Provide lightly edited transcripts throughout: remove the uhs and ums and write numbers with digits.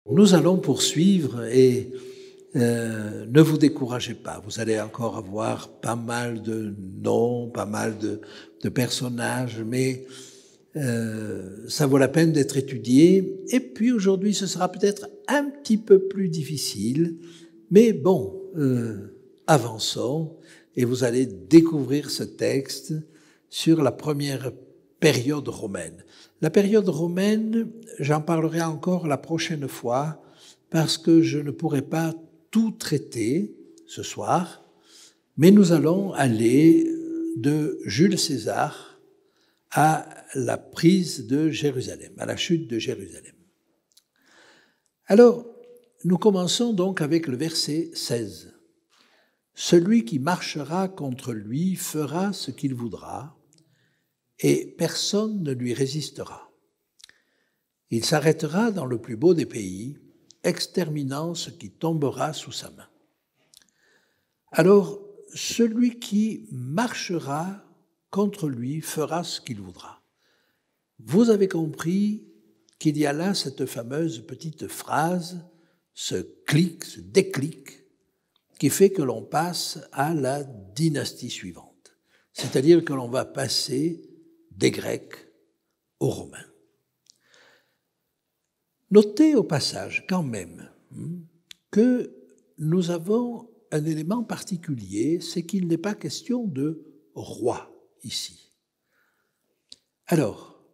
Nous allons poursuivre et ne vous découragez pas. Vous allez encore avoir pas mal de noms, pas mal de personnages, mais ça vaut la peine d'être étudié. Et puis aujourd'hui, ce sera peut-être un petit peu plus difficile, mais bon, avançons et vous allez découvrir ce texte sur la première période romaine. La période romaine, j'en parlerai encore la prochaine fois parce que je ne pourrai pas tout traiter ce soir, mais nous allons aller de Jules César à la prise de Jérusalem, à la chute de Jérusalem. Alors, nous commençons donc avec le verset 16. « Celui qui marchera contre lui fera ce qu'il voudra, et personne ne lui résistera. Il s'arrêtera dans le plus beau des pays, exterminant ce qui tombera sous sa main. » Alors, celui qui marchera contre lui fera ce qu'il voudra. Vous avez compris qu'il y a là cette fameuse petite phrase, ce clic, ce déclic, qui fait que l'on passe à la dynastie suivante. C'est-à-dire que l'on va passer des Grecs aux Romains. Notez au passage quand même que nous avons un élément particulier, c'est qu'il n'est pas question de roi ici. Alors,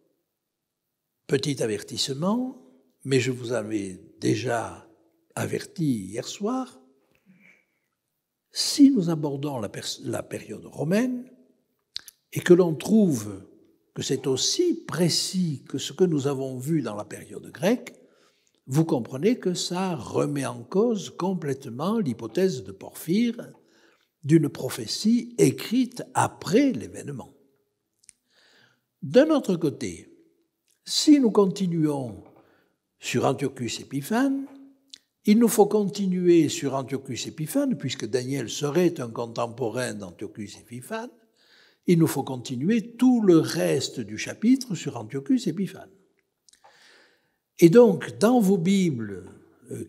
petit avertissement, mais je vous avais déjà averti hier soir, si nous abordons la période romaine et que l'on trouve que c'est aussi précis que ce que nous avons vu dans la période grecque, vous comprenez que ça remet en cause complètement l'hypothèse de Porphyre d'une prophétie écrite après l'événement. D'un autre côté, si nous continuons sur Antiochus Épiphane, il nous faut continuer sur Antiochus Épiphane, puisque Daniel serait un contemporain d'Antiochus Épiphane, il nous faut continuer tout le reste du chapitre sur Antiochus Épiphane. Et donc, dans vos Bibles,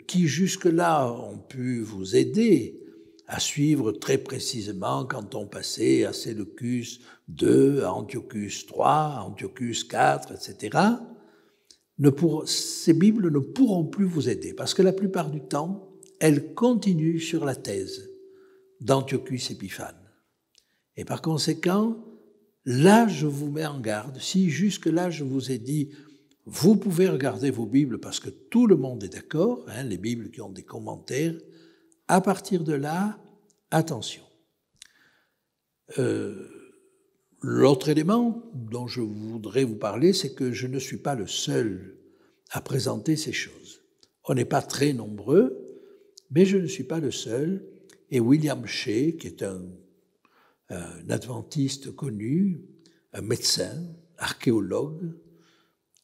qui jusque-là ont pu vous aider à suivre très précisément quand on passait à Séleucus II, à Antiochus III, à Antiochus IV, etc., ces Bibles ne pourront plus vous aider, parce que la plupart du temps, elles continuent sur la thèse d'Antiochus Épiphane. Et par conséquent, là, je vous mets en garde. Si jusque-là, je vous ai dit, vous pouvez regarder vos Bibles parce que tout le monde est d'accord, les Bibles qui ont des commentaires, à partir de là, attention. L'autre élément dont je voudrais vous parler, c'est que je ne suis pas le seul à présenter ces choses. On n'est pas très nombreux, mais je ne suis pas le seul. Et William Shea, qui est un adventiste connu, un médecin, archéologue.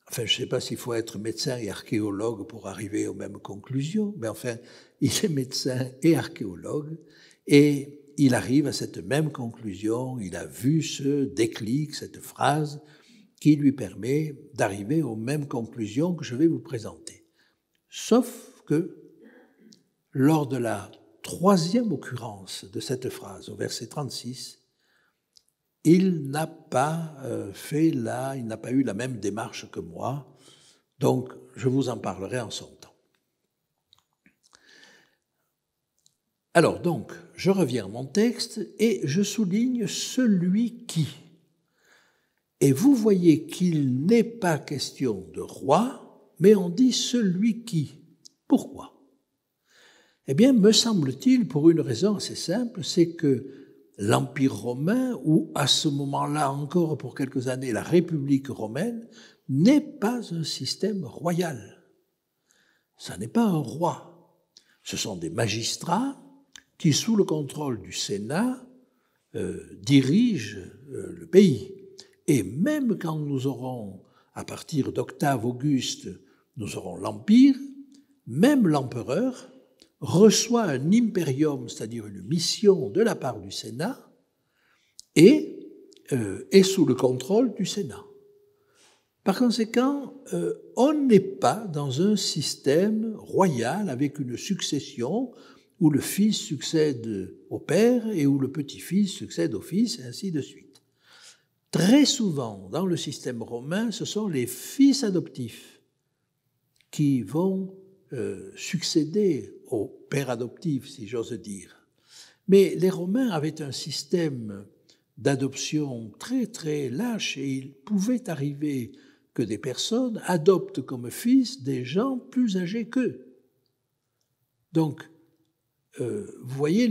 Enfin, je ne sais pas s'il faut être médecin et archéologue pour arriver aux mêmes conclusions, mais enfin, il est médecin et archéologue, et il arrive à cette même conclusion, il a vu ce déclic, cette phrase, qui lui permet d'arriver aux mêmes conclusions que je vais vous présenter. Sauf que, lors de la troisième occurrence de cette phrase, au verset 36, il n'a pas il n'a pas eu la même démarche que moi, donc je vous en parlerai en son temps. Alors donc, je reviens à mon texte et je souligne celui qui. Et vous voyez qu'il n'est pas question de roi, mais on dit celui qui. Pourquoi ? Eh bien, me semble-t-il, pour une raison assez simple, c'est que l'Empire romain, ou à ce moment-là encore pour quelques années la République romaine, n'est pas un système royal. Ça n'est pas un roi. Ce sont des magistrats qui, sous le contrôle du Sénat, dirigent le pays. Et même quand nous aurons, à partir d'Octave Auguste, nous aurons l'Empire, même l'empereur reçoit un impérium, c'est-à-dire une mission de la part du Sénat, et est sous le contrôle du Sénat. Par conséquent, on n'est pas dans un système royal avec une succession où le fils succède au père et où le petit-fils succède au fils, et ainsi de suite. Très souvent, dans le système romain, ce sont les fils adoptifs qui vont succéder au père adoptif, si j'ose dire. Mais les Romains avaient un système d'adoption très très lâche et il pouvait arriver que des personnes adoptent comme fils des gens plus âgés qu'eux. Donc, vous voyez,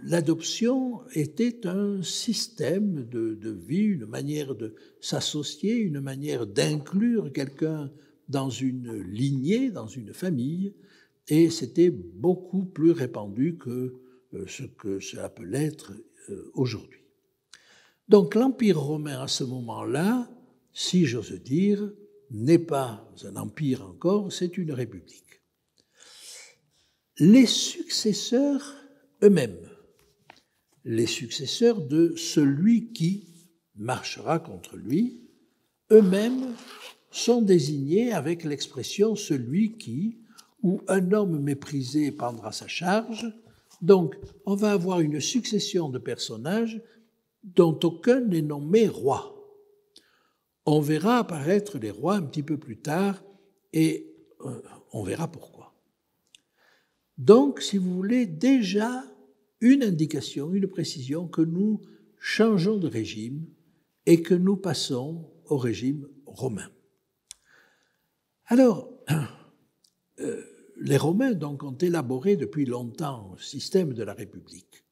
l'adoption était un système de vie, une manière de s'associer, une manière d'inclure quelqu'un dans une lignée, dans une famille, et c'était beaucoup plus répandu que ce que cela peut l'être aujourd'hui. Donc l'Empire romain à ce moment-là, si j'ose dire, n'est pas un empire encore, c'est une république. Les successeurs eux-mêmes, les successeurs de celui qui marchera contre lui, eux-mêmes sont désignés avec l'expression « celui qui » ou « un homme méprisé prendra sa charge ». Donc, on va avoir une succession de personnages dont aucun n'est nommé roi. On verra apparaître les rois un petit peu plus tard et on verra pourquoi. Donc, si vous voulez, déjà une indication, une précision que nous changeons de régime et que nous passons au régime romain. Alors, les Romains donc ont élaboré depuis longtemps le système de la République.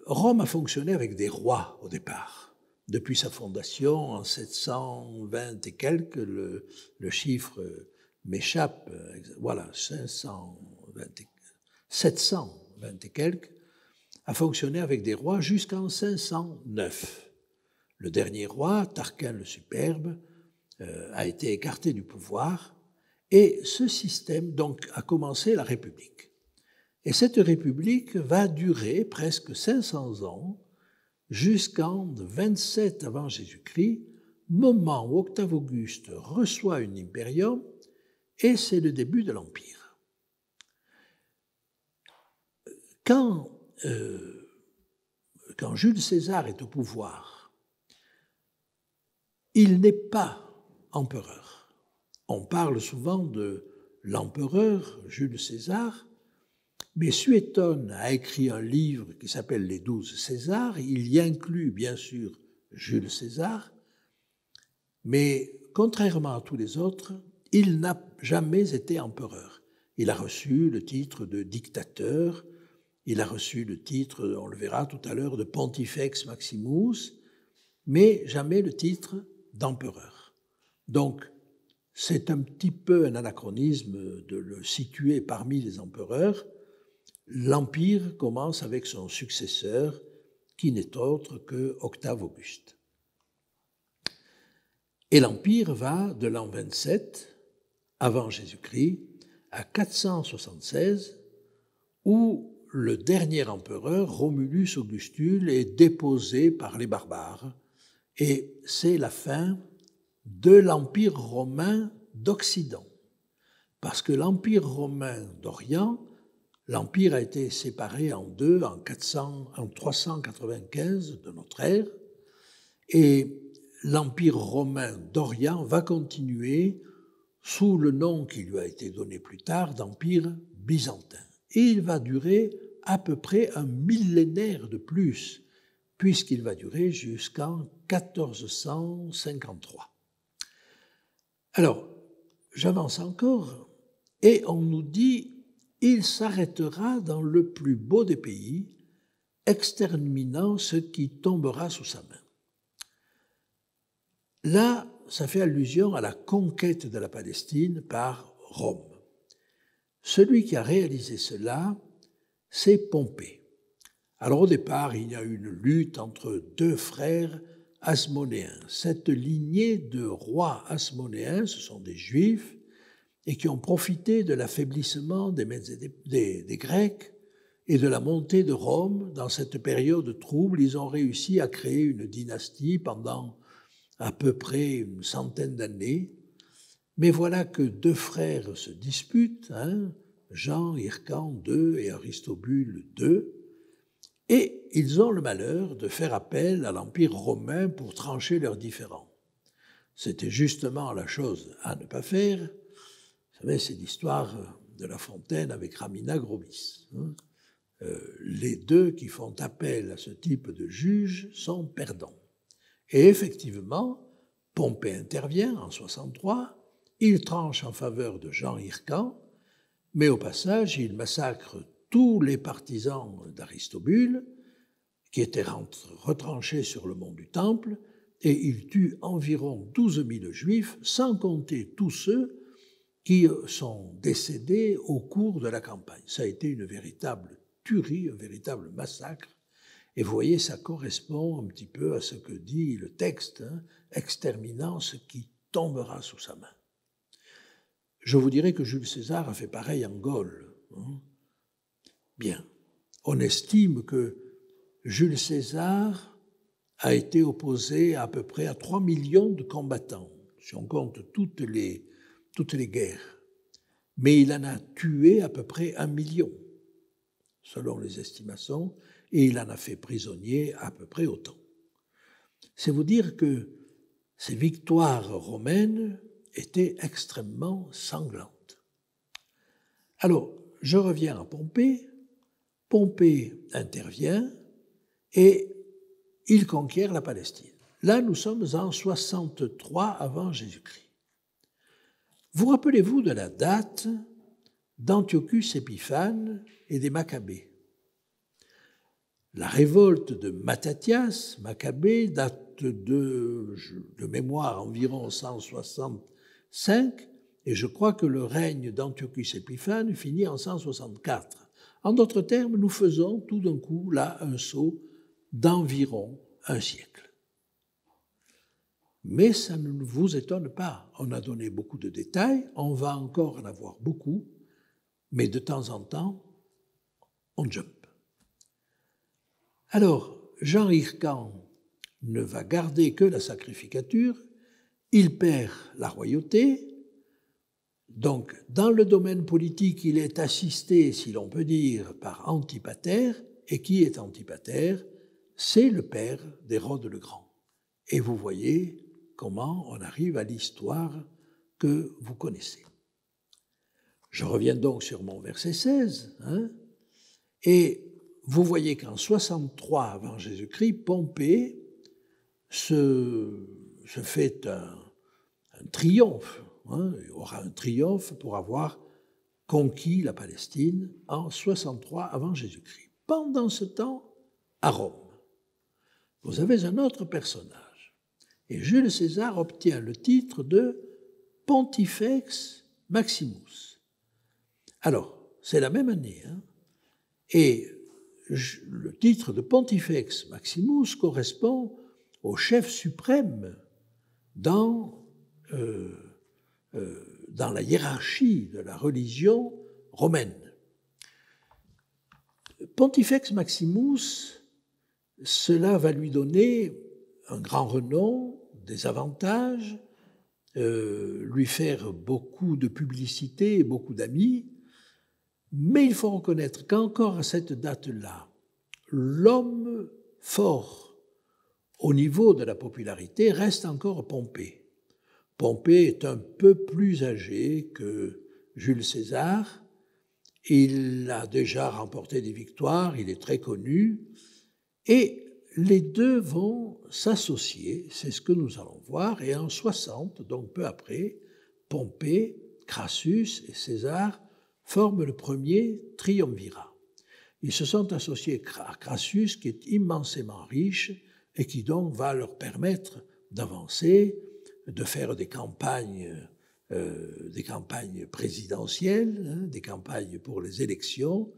Rome a fonctionné avec des rois au départ. Depuis sa fondation en 720 et quelques, le chiffre m'échappe, voilà, 720 et quelques, a fonctionné avec des rois jusqu'en 509. Le dernier roi, Tarquin le Superbe, a été écarté du pouvoir et ce système donc a commencé la République. Et cette République va durer presque 500 ans jusqu'en 27 avant Jésus-Christ, moment où Octave Auguste reçoit un impérium et c'est le début de l'Empire. Quand Jules César est au pouvoir, il n'est pas empereur. On parle souvent de l'empereur Jules César, mais Suétone a écrit un livre qui s'appelle « Les 12 Césars ». Il y inclut bien sûr Jules César, mais contrairement à tous les autres, il n'a jamais été empereur. Il a reçu le titre de dictateur, il a reçu le titre, on le verra tout à l'heure, de Pontifex Maximus, mais jamais le titre d'empereur. Donc, c'est un petit peu un anachronisme de le situer parmi les empereurs. L'Empire commence avec son successeur, qui n'est autre que Octave Auguste. Et l'Empire va de l'an 27 avant Jésus-Christ à 476, où le dernier empereur, Romulus Augustule, est déposé par les barbares. Et c'est la fin de l'Empire romain d'Occident. Parce que l'Empire romain d'Orient, l'Empire a été séparé en deux en 395 de notre ère, et l'Empire romain d'Orient va continuer sous le nom qui lui a été donné plus tard d'Empire byzantin. Et il va durer à peu près un millénaire de plus, puisqu'il va durer jusqu'en 1453. Alors, j'avance encore, et on nous dit « il s'arrêtera dans le plus beau des pays, exterminant ce qui tombera sous sa main ». Là, ça fait allusion à la conquête de la Palestine par Rome. Celui qui a réalisé cela, c'est Pompée. Alors au départ, il y a eu une lutte entre deux frères hasmonéens. Cette lignée de rois hasmonéens, ce sont des Juifs, et qui ont profité de l'affaiblissement des Grecs et de la montée de Rome. Dans cette période trouble, ils ont réussi à créer une dynastie pendant à peu près une centaine d'années, mais voilà que deux frères se disputent, Jean Hircan II et Aristobule II, et ils ont le malheur de faire appel à l'Empire romain pour trancher leurs différends. C'était justement la chose à ne pas faire. Vous savez, c'est l'histoire de La Fontaine avec Ramina Grobis. Les deux qui font appel à ce type de juge sont perdants. Et effectivement, Pompée intervient en 63, il tranche en faveur de Jean Hircan, mais au passage, il massacre tous les partisans d'Aristobule, qui étaient retranchés sur le mont du Temple, et il tue environ 12 000 Juifs, sans compter tous ceux qui sont décédés au cours de la campagne. Ça a été une véritable tuerie, un véritable massacre. Et vous voyez, ça correspond un petit peu à ce que dit le texte, exterminant ce qui tombera sous sa main. Je vous dirais que Jules César a fait pareil en Gaule. Bien, on estime que Jules César a été opposé à peu près à 3 millions de combattants, si on compte toutes les guerres. Mais il en a tué à peu près 1 million, selon les estimations, et il en a fait prisonnier à peu près autant. C'est vous dire que ces victoires romaines étaient extrêmement sanglantes. Alors, je reviens à Pompée. Pompée intervient et il conquiert la Palestine. Là, nous sommes en 63 avant Jésus-Christ. Vous rappelez-vous de la date d'Antiochus Épiphane et des Maccabées? La révolte de Mattathias, Maccabée, date de mémoire environ 165, et je crois que le règne d'Antiochus Épiphane finit en 164. En d'autres termes, nous faisons tout d'un coup là un saut d'environ un siècle. Mais ça ne vous étonne pas. On a donné beaucoup de détails, on va encore en avoir beaucoup, mais de temps en temps, on jump. Alors, Jean Hircan ne va garder que la sacrificature, il perd la royauté, donc dans le domaine politique, il est assisté, si l'on peut dire, par Antipater, et qui est Antipater? C'est le père d'Hérode le Grand. Et vous voyez comment on arrive à l'histoire que vous connaissez. Je reviens donc sur mon verset 16, et vous voyez qu'en 63 avant Jésus-Christ, Pompée se fait un triomphe. Il aura un triomphe pour avoir conquis la Palestine en 63 avant Jésus-Christ. Pendant ce temps, à Rome, vous avez un autre personnage. Et Jules César obtient le titre de Pontifex Maximus. Alors, c'est la même année. Et le titre de Pontifex Maximus correspond au chef suprême dans la hiérarchie de la religion romaine. Pontifex Maximus, cela va lui donner un grand renom, des avantages, lui faire beaucoup de publicité et beaucoup d'amis, mais il faut reconnaître qu'encore à cette date-là, l'homme fort au niveau de la popularité reste encore Pompée. Pompée est un peu plus âgé que Jules César. Il a déjà remporté des victoires, il est très connu, et les deux vont s'associer, c'est ce que nous allons voir, et en 60, donc peu après, Pompée, Crassus et César forment le premier triumvirat. Ils se sont associés à Crassus, qui est immensément riche et qui donc va leur permettre d'avancer, de faire des campagnes présidentielles, des campagnes pour les élections,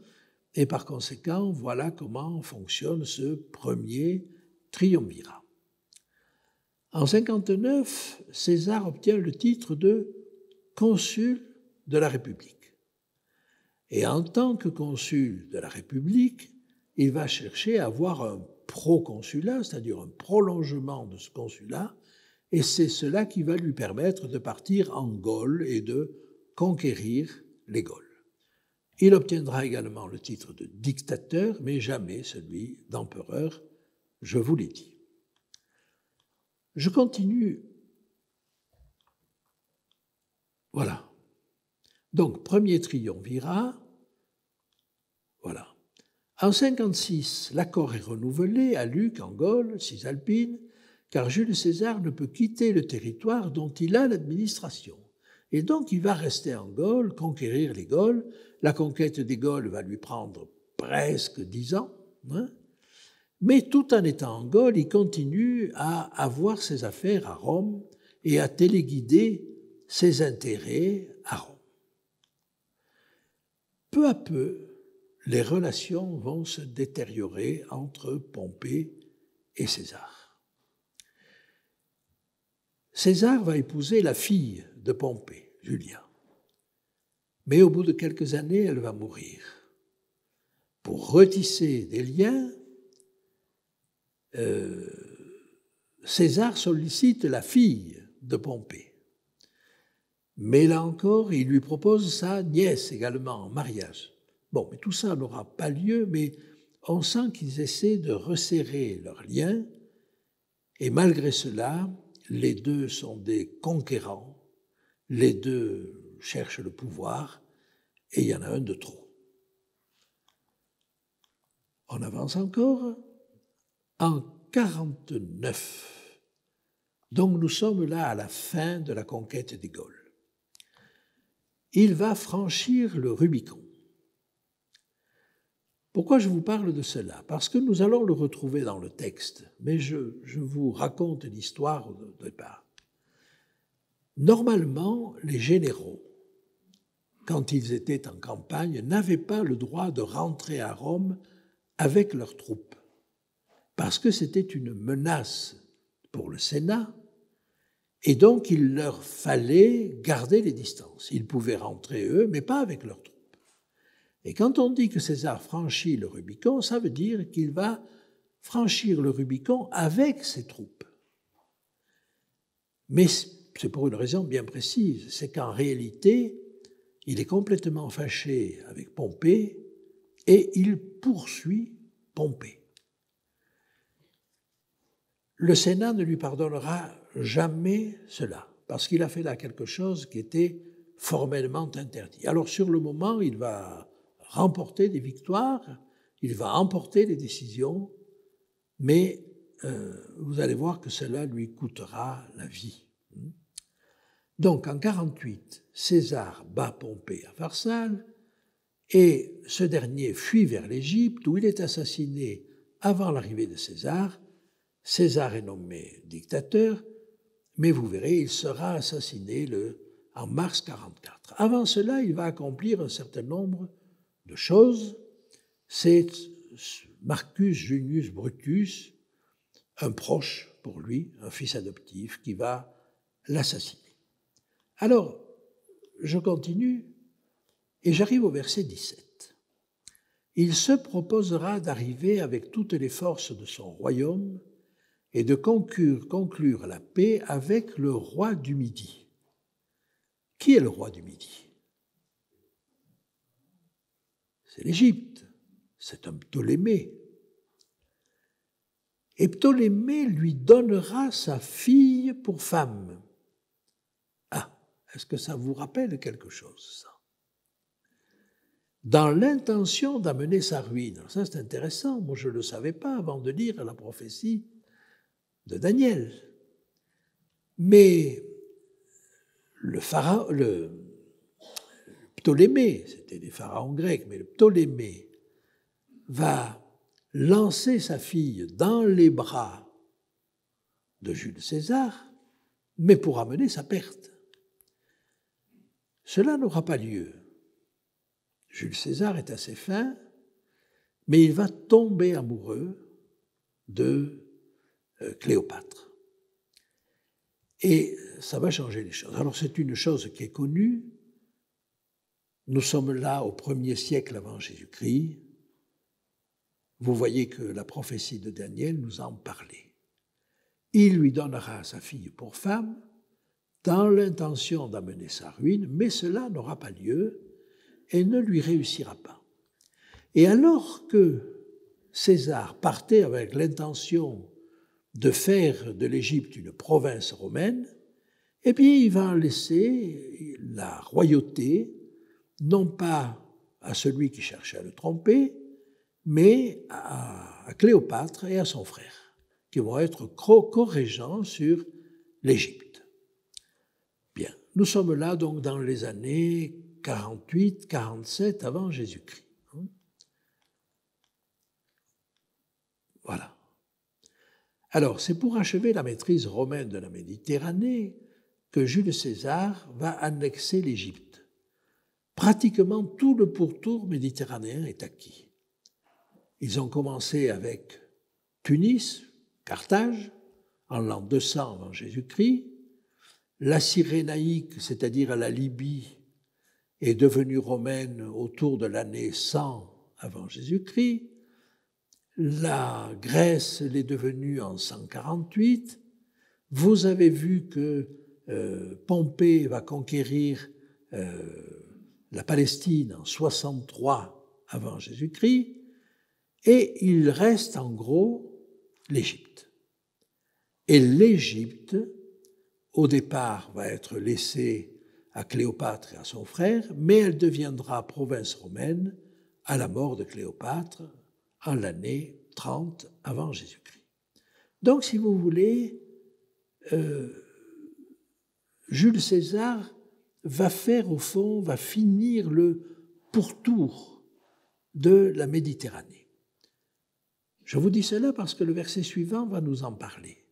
et par conséquent, voilà comment fonctionne ce premier triumvirat. En 59, César obtient le titre de consul de la République. Et en tant que consul de la République, il va chercher à avoir un proconsulat, c'est-à-dire un prolongement de ce consulat, et c'est cela qui va lui permettre de partir en Gaule et de conquérir les Gaules. Il obtiendra également le titre de dictateur, mais jamais celui d'empereur, je vous l'ai dit. Je continue. Voilà. Donc, premier triumvirat, voilà. En 56, l'accord est renouvelé à Luc, en Gaule, Cisalpine, car Jules César ne peut quitter le territoire dont il a l'administration. Et donc, il va rester en Gaule, conquérir les Gaules. La conquête des Gaules va lui prendre presque 10 ans, hein. Mais tout en étant en Gaule, il continue à avoir ses affaires à Rome et à téléguider ses intérêts à Rome. Peu à peu, les relations vont se détériorer entre Pompée et César. César va épouser la fille de Pompée, Julia. Mais au bout de quelques années, elle va mourir. Pour retisser des liens, César sollicite la fille de Pompée. Mais là encore, il lui propose sa nièce également en mariage. Bon, mais tout ça n'aura pas lieu, mais on sent qu'ils essaient de resserrer leurs liens, et malgré cela, les deux sont des conquérants, les deux cherchent le pouvoir, et il y en a un de trop. On avance encore. En 49, donc nous sommes là à la fin de la conquête des Gaules, il va franchir le Rubicon. Pourquoi je vous parle de cela? Parce que nous allons le retrouver dans le texte, mais je vous raconte l'histoire au départ. Normalement, les généraux, quand ils étaient en campagne, n'avaient pas le droit de rentrer à Rome avec leurs troupes, parce que c'était une menace pour le Sénat, et donc il leur fallait garder les distances. Ils pouvaient rentrer, eux, mais pas avec leurs troupes. Et quand on dit que César franchit le Rubicon, ça veut dire qu'il va franchir le Rubicon avec ses troupes. Mais c'est pour une raison bien précise, c'est qu'en réalité, il est complètement fâché avec Pompée et il poursuit Pompée. Le Sénat ne lui pardonnera jamais cela, parce qu'il a fait là quelque chose qui était formellement interdit. Alors sur le moment, il va remporter des victoires, il va emporter les décisions, mais vous allez voir que cela lui coûtera la vie. Donc en 48, César bat Pompée à Pharsale, et ce dernier fuit vers l'Égypte, où il est assassiné avant l'arrivée de César. César est nommé dictateur, mais vous verrez, il sera assassiné en mars 44. Avant cela, il va accomplir un certain nombre de choses. C'est Marcus Junius Brutus, un proche pour lui, un fils adoptif, qui va l'assassiner. Alors, je continue et j'arrive au verset 17. Il se proposera d'arriver avec toutes les forces de son royaume et de conclure la paix avec le roi du Midi. Qui est le roi du Midi? C'est l'Égypte, c'est un Ptolémée. Et Ptolémée lui donnera sa fille pour femme. Ah, est-ce que ça vous rappelle quelque chose, ça? Dans l'intention d'amener sa ruine. Alors ça, c'est intéressant, moi je ne le savais pas avant de lire la prophétie de Daniel. Mais le Ptolémée, c'était des pharaons grecs, mais le Ptolémée va lancer sa fille dans les bras de Jules César, mais pour amener sa perte. Cela n'aura pas lieu. Jules César est assez fin, mais il va tomber amoureux de Cléopâtre. Et ça va changer les choses. Alors c'est une chose qui est connue. Nous sommes là au 1er siècle avant Jésus-Christ. Vous voyez que la prophétie de Daniel nous en parlait. il lui donnera sa fille pour femme, dans l'intention d'amener sa ruine, mais cela n'aura pas lieu et ne lui réussira pas. Et alors que César partait avec l'intention de faire de l'Égypte une province romaine, eh bien, il va laisser la royauté, non pas à celui qui cherchait à le tromper, mais à Cléopâtre et à son frère, qui vont être co-régents sur l'Égypte. Bien, nous sommes là donc dans les années 48-47 avant Jésus-Christ. Voilà. Alors, c'est pour achever la maîtrise romaine de la Méditerranée que Jules César va annexer l'Égypte. Pratiquement tout le pourtour méditerranéen est acquis. Ils ont commencé avec Tunis, Carthage, en l'an 200 avant Jésus-Christ. La Cyrénaïque, c'est-à-dire la Libye, est devenue romaine autour de l'année 100 avant Jésus-Christ. La Grèce l'est devenue en 148. Vous avez vu que Pompée va conquérir la Palestine en 63 avant Jésus-Christ, et il reste en gros l'Égypte. Et l'Égypte, au départ, va être laissée à Cléopâtre et à son frère, mais elle deviendra province romaine à la mort de Cléopâtre en l'année 30 avant Jésus-Christ. Donc, si vous voulez, Jules César va faire, au fond, va finir le pourtour de la Méditerranée. Je vous dis cela parce que le verset suivant va nous en parler.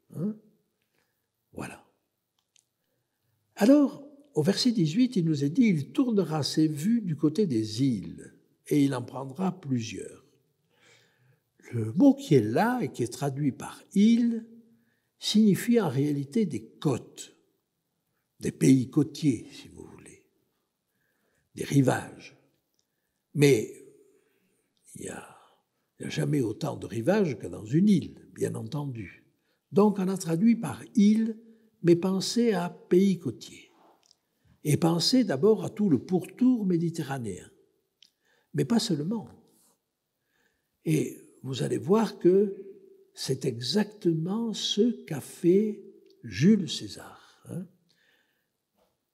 Voilà. Alors, au verset 18, il nous est dit « Il tournera ses vues du côté des îles, et il en prendra plusieurs. » Le mot qui est là et qui est traduit par « île » signifie en réalité des côtes, des pays côtiers, si vous voulez, des rivages. Mais il n'y a jamais autant de rivages que dans une île, bien entendu. Donc on a traduit par « île », mais pensez à pays côtiers. Et pensez d'abord à tout le pourtour méditerranéen. Mais pas seulement. Et vous allez voir que c'est exactement ce qu'a fait Jules César.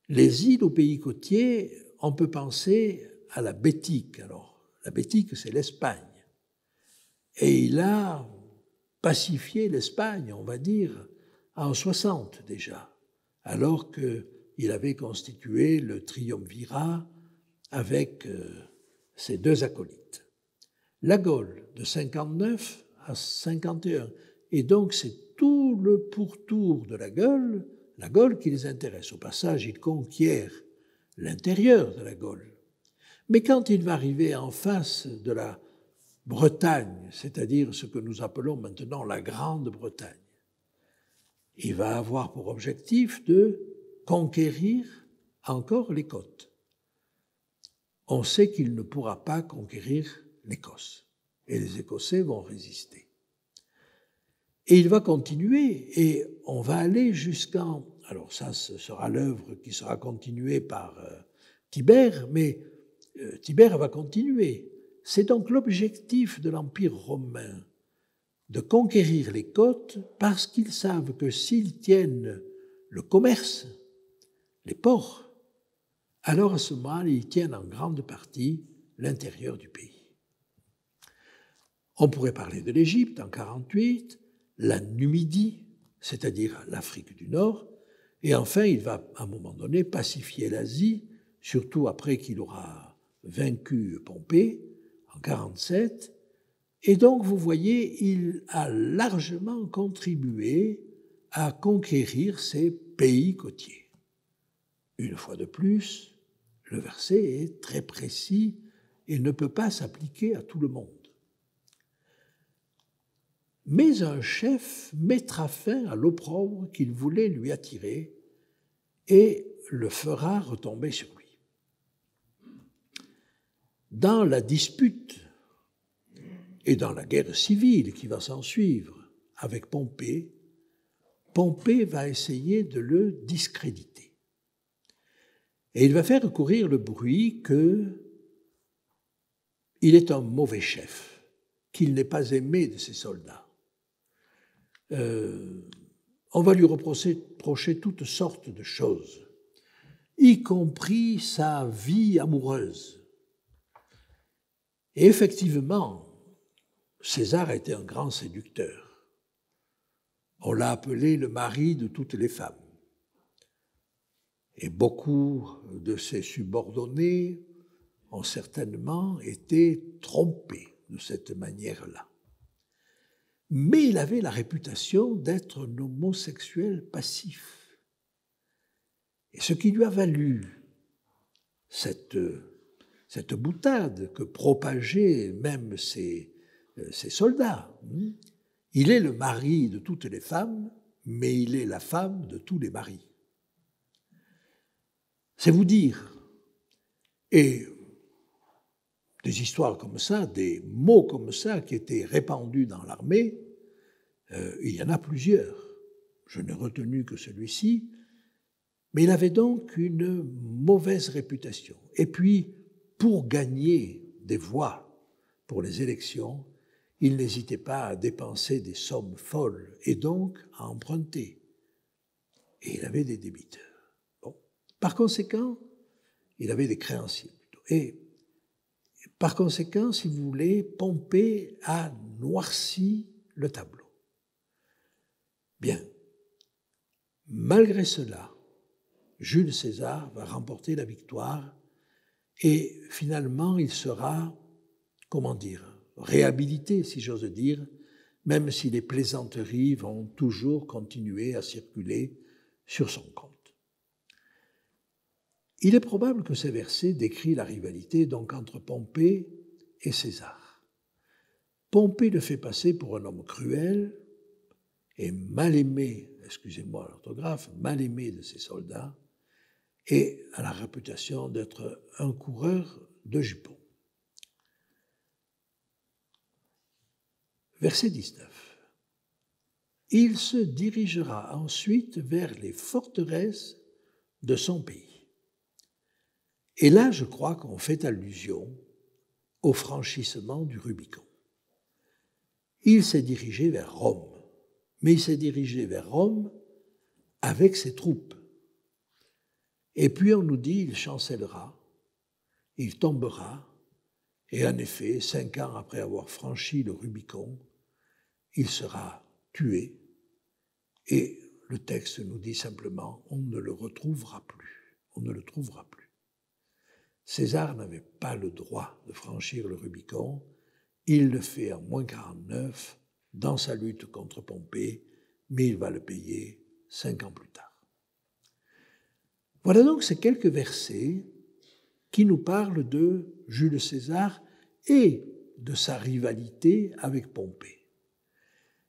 Les îles aux pays côtiers, on peut penser à la Bétique. Alors, la Bétique, c'est l'Espagne. Et il a pacifié l'Espagne, on va dire, en 60 déjà, alors qu'il avait constitué le triumvirat avec ses deux acolytes. La Gaule, de 59 à 51. Et donc, c'est tout le pourtour de la Gaule qui les intéresse. Au passage, il conquiert l'intérieur de la Gaule. Mais quand il va arriver en face de la Bretagne, c'est-à-dire ce que nous appelons maintenant la Grande-Bretagne, il va avoir pour objectif de conquérir encore les côtes. On sait qu'il ne pourra pas conquérir l'Écosse, et les Écossais vont résister. Et il va continuer, et on va aller jusqu'en... Alors ça, ce sera l'œuvre qui sera continuée par Tibère, mais Tibère va continuer. C'est donc l'objectif de l'Empire romain de conquérir les côtes parce qu'ils savent que s'ils tiennent le commerce, les ports, alors à ce moment-là, ils tiennent en grande partie l'intérieur du pays. On pourrait parler de l'Égypte en 48, la Numidie, c'est-à-dire l'Afrique du Nord, et enfin, il va à un moment donné pacifier l'Asie, surtout après qu'il aura vaincu Pompée en 47. Et donc, vous voyez, il a largement contribué à conquérir ces pays côtiers. Une fois de plus, le verset est très précis et ne peut pas s'appliquer à tout le monde. Mais un chef mettra fin à l'opprobre qu'il voulait lui attirer et le fera retomber sur lui. Dans la dispute et dans la guerre civile qui va s'en suivre avec Pompée, Pompée va essayer de le discréditer. Et il va faire courir le bruit qu'il est un mauvais chef, qu'il n'est pas aimé de ses soldats. On va lui reprocher toutes sortes de choses, y compris sa vie amoureuse. Et effectivement, César était un grand séducteur. On l'a appelé le mari de toutes les femmes. Et beaucoup de ses subordonnés ont certainement été trompés de cette manière-là. Mais il avait la réputation d'être un homosexuel passif. Et ce qui lui a valu cette boutade que propageaient même ses soldats. Il est le mari de toutes les femmes, mais il est la femme de tous les maris. C'est vous dire. Et des histoires comme ça, des mots comme ça qui étaient répandus dans l'armée, il y en a plusieurs. Je n'ai retenu que celui-ci, mais il avait donc une mauvaise réputation. Et puis, pour gagner des voix pour les élections, il n'hésitait pas à dépenser des sommes folles et donc à emprunter. Et il avait des débiteurs. Bon. Par conséquent, il avait des créanciers plutôt. Et par conséquent, si vous voulez, Pompée a noirci le tableau. Bien. Malgré cela, Jules César va remporter la victoire et finalement il sera, réhabilité, si j'ose dire, même si les plaisanteries vont toujours continuer à circuler sur son compte. Il est probable que ces versets décrivent la rivalité donc entre Pompée et César. Pompée le fait passer pour un homme cruel et mal aimé, excusez-moi l'orthographe, mal aimé de ses soldats, et a la réputation d'être un coureur de jupons. Verset 19. Il se dirigera ensuite vers les forteresses de son pays. Et là, je crois qu'on fait allusion au franchissement du Rubicon. Il s'est dirigé vers Rome, mais il s'est dirigé vers Rome avec ses troupes. Et puis on nous dit, il chancellera, il tombera, et en effet, 5 ans après avoir franchi le Rubicon, il sera tué, et le texte nous dit simplement, on ne le retrouvera plus, on ne le trouvera plus. César n'avait pas le droit de franchir le Rubicon, il le fait en moins 49 dans sa lutte contre Pompée, mais il va le payer 5 ans plus tard. Voilà donc ces quelques versets qui nous parlent de Jules César et de sa rivalité avec Pompée.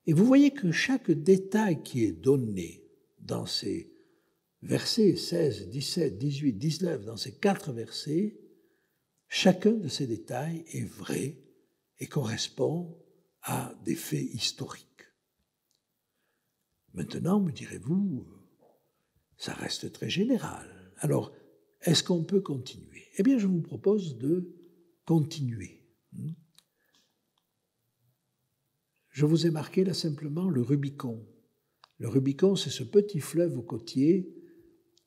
Et vous voyez que chaque détail qui est donné dans ces versets 16, 17, 18, 19, dans ces 4 versets, chacun de ces détails est vrai et correspond à des faits historiques. Maintenant, me direz-vous, ça reste très général. Alors, est-ce qu'on peut continuer? Eh bien, je vous propose de continuer. Je vous ai marqué là simplement le Rubicon. Le Rubicon, c'est ce petit fleuve côtier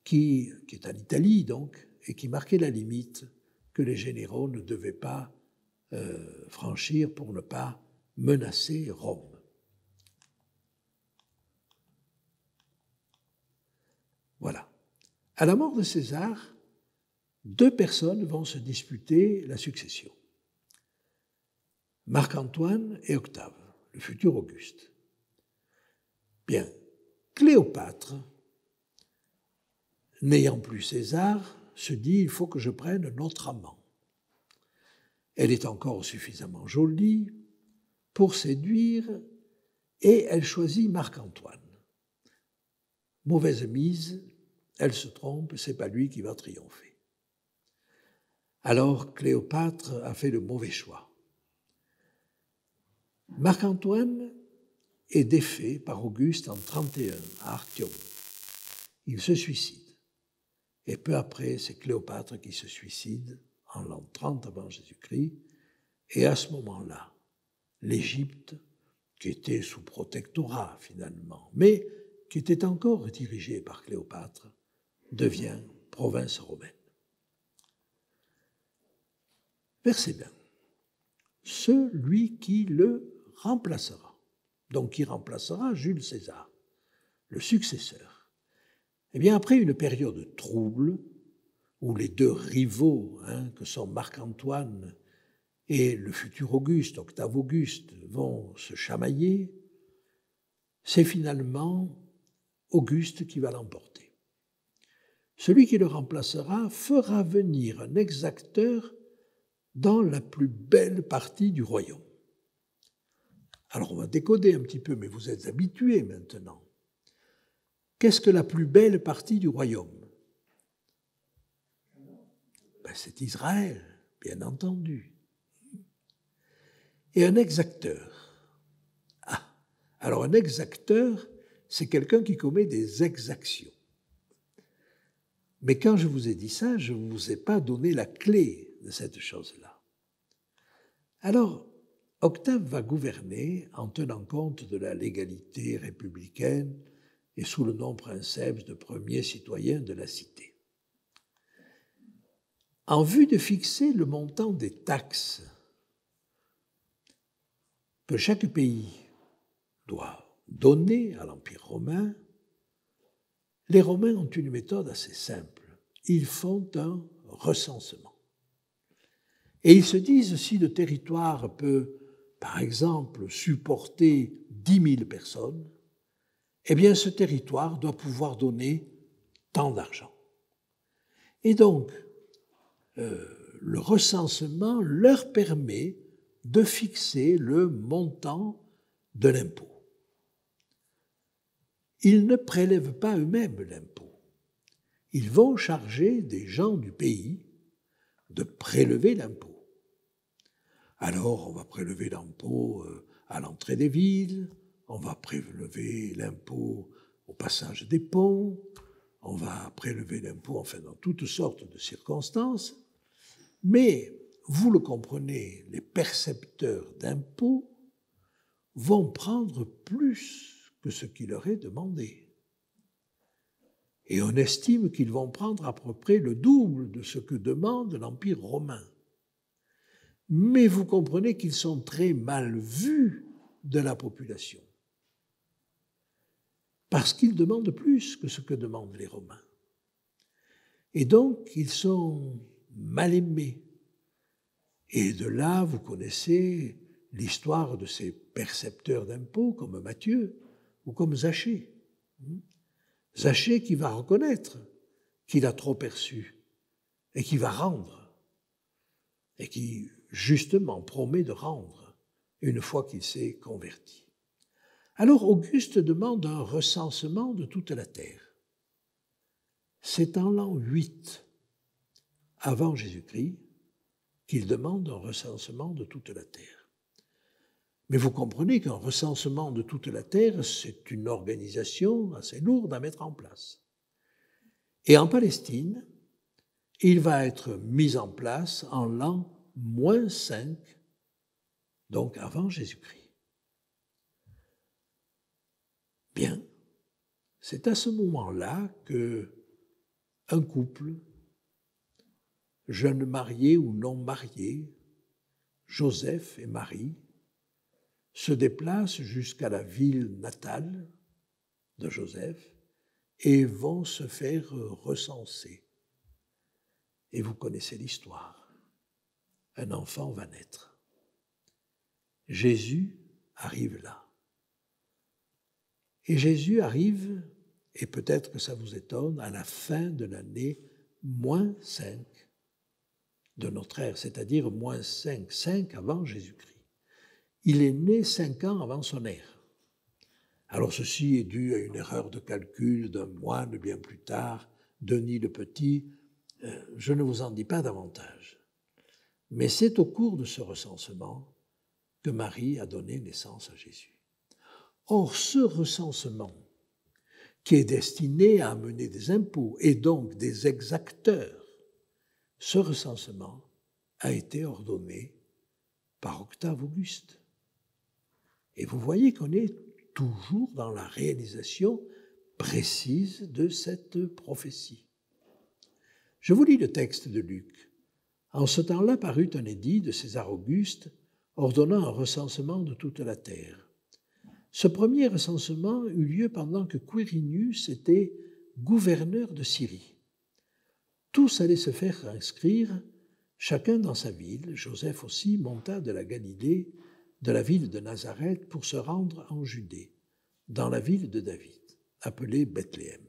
qui est en Italie, donc, et qui marquait la limite que les généraux ne devaient pas franchir pour ne pas menacer Rome. Voilà. À la mort de César, 2 personnes vont se disputer la succession. Marc-Antoine et Octave, le futur Auguste. Bien, Cléopâtre, n'ayant plus César, se dit « il faut que je prenne un autre amant ». Elle est encore suffisamment jolie pour séduire et elle choisit Marc-Antoine. Mauvaise mise, elle se trompe, c'est pas lui qui va triompher. Alors Cléopâtre a fait le mauvais choix. Marc-Antoine est défait par Auguste en 31 à Artium. Il se suicide. Et peu après, c'est Cléopâtre qui se suicide en l'an 30 avant Jésus-Christ. Et à ce moment-là, l'Égypte, qui était sous protectorat finalement, mais qui était encore dirigée par Cléopâtre, devient province romaine. Verset 20. Celui qui le remplacera, donc qui remplacera Jules César, le successeur. Eh bien, après une période de trouble, où les deux rivaux, que sont Marc-Antoine et le futur Auguste, Octave Auguste, vont se chamailler, c'est finalement Auguste qui va l'emporter. Celui qui le remplacera fera venir un exacteur dans la plus belle partie du royaume. Alors on va décoder un petit peu, mais vous êtes habitués maintenant. Qu'est-ce que la plus belle partie du royaume ? C'est Israël, bien entendu. Et un exacteur. Alors un exacteur, c'est quelqu'un qui commet des exactions. Mais quand je vous ai dit ça, je ne vous ai pas donné la clé de cette chose-là. Alors, Octave va gouverner en tenant compte de la légalité républicaine et sous le nom princeps de premier citoyen de la cité. En vue de fixer le montant des taxes que chaque pays doit donner à l'Empire romain, les Romains ont une méthode assez simple. Ils font un recensement. Et ils se disent, si le territoire peut, par exemple, supporter 10 000 personnes, eh bien ce territoire doit pouvoir donner tant d'argent. Et donc, le recensement leur permet de fixer le montant de l'impôt. Ils ne prélèvent pas eux-mêmes l'impôt. Ils vont charger des gens du pays de prélever l'impôt. Alors, on va prélever l'impôt à l'entrée des villes, on va prélever l'impôt au passage des ponts, on va prélever l'impôt, enfin, dans toutes sortes de circonstances. Mais, vous le comprenez, les percepteurs d'impôts vont prendre plus que ce qui leur est demandé. Et on estime qu'ils vont prendre à peu près le double de ce que demande l'Empire romain. Mais vous comprenez qu'ils sont très mal vus de la population. Parce qu'ils demandent plus que ce que demandent les Romains. Et donc, ils sont mal aimés. Et de là, vous connaissez l'histoire de ces percepteurs d'impôts comme Matthieu ou comme Zachée. Zachée qui va reconnaître qu'il a trop perçu et qui va rendre et qui, justement, promet de rendre une fois qu'il s'est converti. Alors Auguste demande un recensement de toute la terre. C'est en l'an 8 avant Jésus-Christ qu'il demande un recensement de toute la terre. Mais vous comprenez qu'un recensement de toute la terre, c'est une organisation assez lourde à mettre en place. Et en Palestine, il va être mis en place en l'an -5, donc avant Jésus-Christ. Bien, c'est à ce moment-là que un couple, jeune marié ou non marié, Joseph et Marie, se déplacent jusqu'à la ville natale de Joseph et vont se faire recenser. Et vous connaissez l'histoire. Un enfant va naître. Jésus arrive là. Et Jésus arrive, et peut-être que ça vous étonne, à la fin de l'année -5 de notre ère, c'est-à-dire -5 avant Jésus-Christ. Il est né 5 ans avant son ère. Alors ceci est dû à une erreur de calcul d'un moine bien plus tard, Denis le Petit. Je ne vous en dis pas davantage. Mais c'est au cours de ce recensement que Marie a donné naissance à Jésus. Or, ce recensement, qui est destiné à amener des impôts et donc des exacteurs, ce recensement a été ordonné par Octave Auguste. Et vous voyez qu'on est toujours dans la réalisation précise de cette prophétie. Je vous lis le texte de Luc. En ce temps-là parut un édit de César Auguste ordonnant un recensement de toute la terre. Ce premier recensement eut lieu pendant que Quirinius était gouverneur de Syrie. Tous allaient se faire inscrire, chacun dans sa ville. Joseph aussi monta de la Galilée, de la ville de Nazareth, pour se rendre en Judée, dans la ville de David, appelée Bethléem,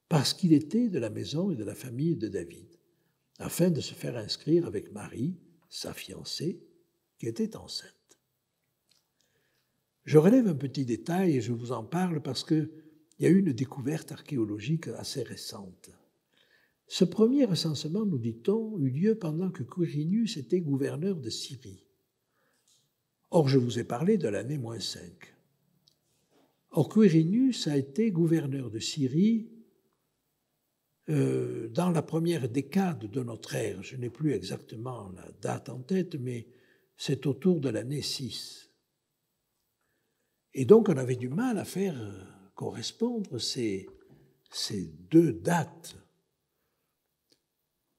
parce qu'il était de la maison et de la famille de David, afin de se faire inscrire avec Marie, sa fiancée, qui était enceinte. Je relève un petit détail et je vous en parle parce qu'il y a eu une découverte archéologique assez récente. Ce premier recensement, nous dit-on, eut lieu pendant que Quirinius était gouverneur de Syrie. Or, je vous ai parlé de l'année -5. Or, Quirinius a été gouverneur de Syrie dans la première décade de notre ère. Je n'ai plus exactement la date en tête, mais c'est autour de l'année 6. Et donc, on avait du mal à faire correspondre ces deux dates.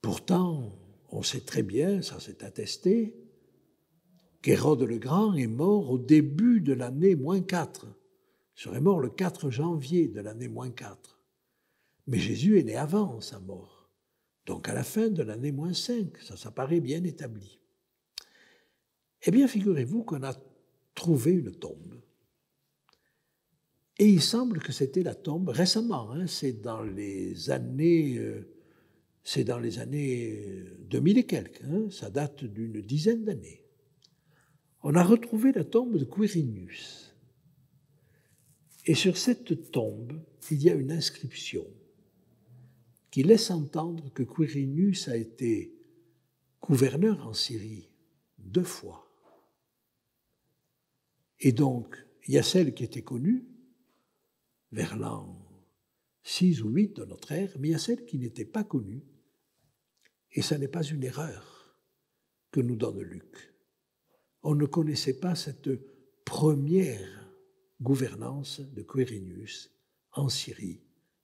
Pourtant, on sait très bien, ça s'est attesté, qu'Hérode le Grand est mort au début de l'année -4. Il serait mort le 4 janvier de l'année -4. Mais Jésus est né avant sa mort, donc à la fin de l'année -5. Ça paraît bien établi. Eh bien, figurez-vous qu'on a trouvé une tombe. Et il semble que c'était la tombe récemment, c'est dans les années 2000 et quelques, ça date d'une dizaine d'années. On a retrouvé la tombe de Quirinius. Et sur cette tombe, il y a une inscription qui laisse entendre que Quirinius a été gouverneur en Syrie 2 fois. Et donc, il y a celle qui était connue, vers l'an 6 ou 8 de notre ère, mais il y a celle qui n'était pas connue. Et ce n'est pas une erreur que nous donne Luc. On ne connaissait pas cette première gouvernance de Quirinius en Syrie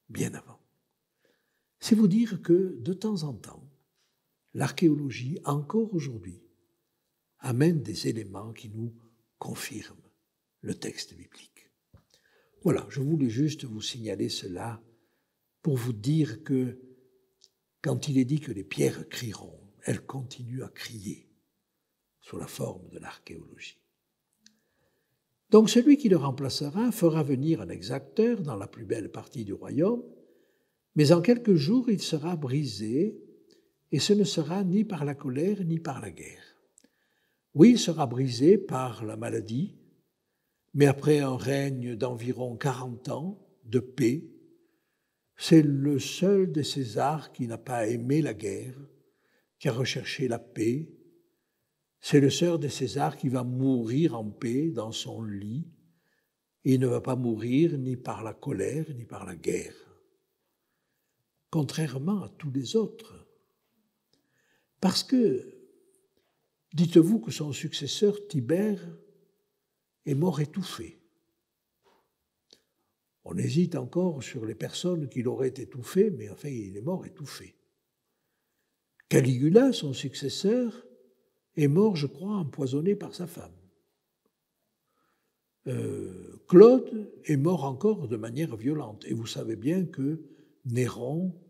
bien avant. C'est vous dire que, de temps en temps, l'archéologie, encore aujourd'hui, amène des éléments qui nous confirment le texte biblique. Voilà, je voulais juste vous signaler cela pour vous dire que quand il est dit que les pierres crieront, elles continuent à crier sous la forme de l'archéologie. Donc celui qui le remplacera fera venir un exacteur dans la plus belle partie du royaume, mais en quelques jours il sera brisé, et ce ne sera ni par la colère ni par la guerre. Oui, il sera brisé par la maladie, mais après un règne d'environ 40 ans de paix, c'est le seul des Césars qui n'a pas aimé la guerre, qui a recherché la paix. C'est le seul des Césars qui va mourir en paix dans son lit, et il ne va pas mourir ni par la colère ni par la guerre, contrairement à tous les autres. Parce que, dites-vous que son successeur Tibère est mort étouffé. On hésite encore sur les personnes qui l'auraient étouffé, mais enfin, il est mort étouffé. Caligula, son successeur, est mort, je crois, empoisonné par sa femme. Claude est mort encore de manière violente. Et vous savez bien que Néron,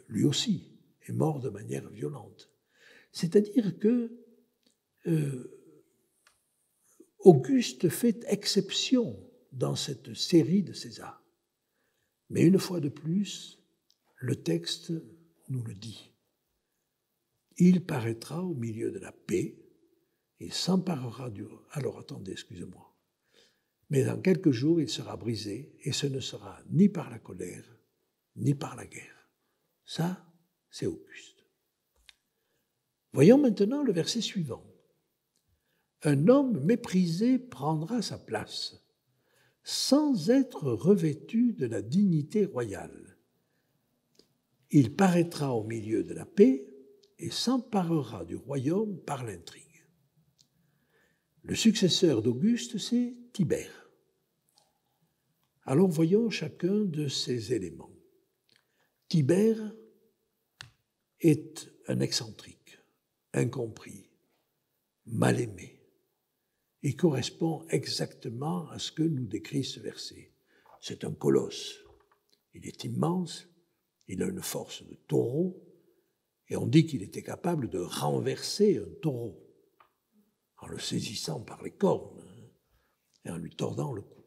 lui aussi, est mort de manière violente. C'est-à-dire que Auguste fait exception dans cette série de César. Mais une fois de plus, le texte nous le dit. Il paraîtra au milieu de la paix et s'emparera du... Alors attendez, excusez-moi. Mais dans quelques jours, il sera brisé et ce ne sera ni par la colère, ni par la guerre. Ça, c'est Auguste. Voyons maintenant le verset suivant. Un homme méprisé prendra sa place. sans être revêtu de la dignité royale. Il paraîtra au milieu de la paix et s'emparera du royaume par l'intrigue. Le successeur d'Auguste, c'est Tibère. Alors voyons chacun de ces éléments. Tibère est un excentrique, incompris, mal aimé. Il correspond exactement à ce que nous décrit ce verset. C'est un colosse. Il est immense, il a une force de taureau, et on dit qu'il était capable de renverser un taureau en le saisissant par les cornes et en lui tordant le cou.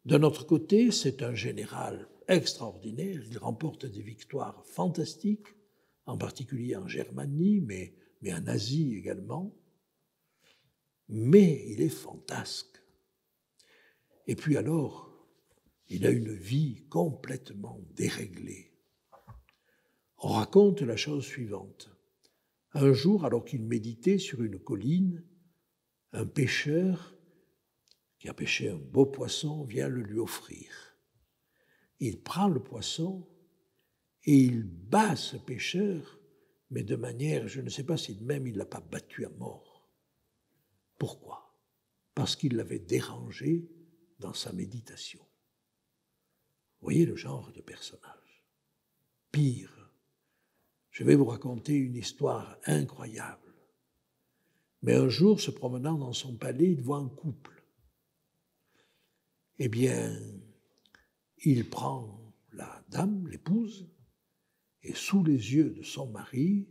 D'un autre côté, c'est un général extraordinaire. Il remporte des victoires fantastiques, en particulier en Germanie, mais en Asie également. Mais il est fantasque. Et puis alors, il a une vie complètement déréglée. On raconte la chose suivante. Un jour, alors qu'il méditait sur une colline, un pêcheur qui a pêché un beau poisson vient le lui offrir. Il prend le poisson et il bat ce pêcheur, mais de manière, je ne sais pas si même il ne l'a pas battu à mort. Pourquoi ? Parce qu'il l'avait dérangé dans sa méditation. Vous voyez le genre de personnage. Pire, je vais vous raconter une histoire incroyable. Mais un jour, se promenant dans son palais, il voit un couple. Eh bien, il prend la dame, l'épouse, et sous les yeux de son mari,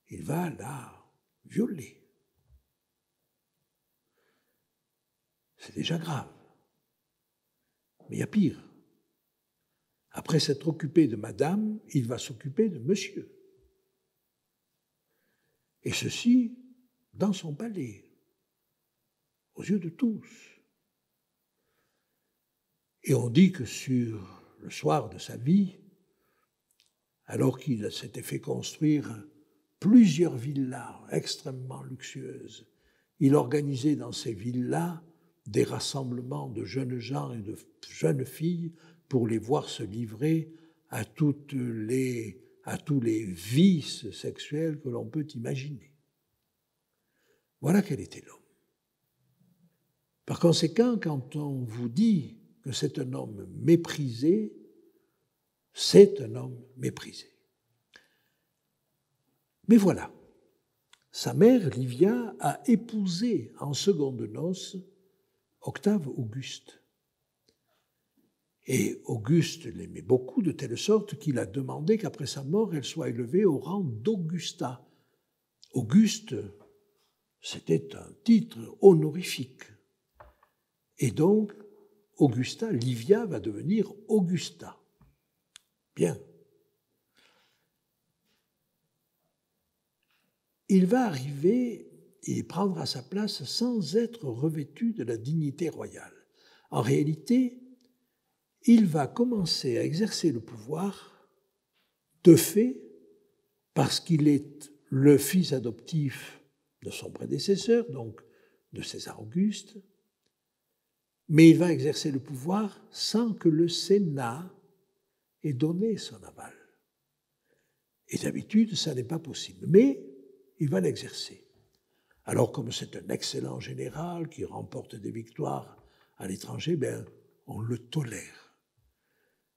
il va la violer. C'est déjà grave. Mais il y a pire. Après s'être occupé de madame, il va s'occuper de monsieur. Et ceci dans son palais, aux yeux de tous. Et on dit que sur le soir de sa vie, alors qu'il s'était fait construire plusieurs villas extrêmement luxueuses, il organisait dans ces villas des rassemblements de jeunes gens et de jeunes filles pour les voir se livrer à tous les vices sexuels que l'on peut imaginer. Voilà quel était l'homme. Par conséquent, quand on vous dit que c'est un homme méprisé, c'est un homme méprisé. Mais voilà, sa mère, Livia, a épousé en secondes noces Octave Auguste. Et Auguste l'aimait beaucoup, de telle sorte qu'il a demandé qu'après sa mort, elle soit élevée au rang d'Augusta. Auguste, c'était un titre honorifique. Et donc, Augusta, Livia va devenir Augusta. Bien. Il va arriver et prendre sa place sans être revêtu de la dignité royale. En réalité, il va commencer à exercer le pouvoir de fait parce qu'il est le fils adoptif de son prédécesseur, donc de César Auguste, mais il va exercer le pouvoir sans que le Sénat ait donné son aval. Et d'habitude, ça n'est pas possible, mais il va l'exercer. Alors, comme c'est un excellent général qui remporte des victoires à l'étranger, ben, on le tolère.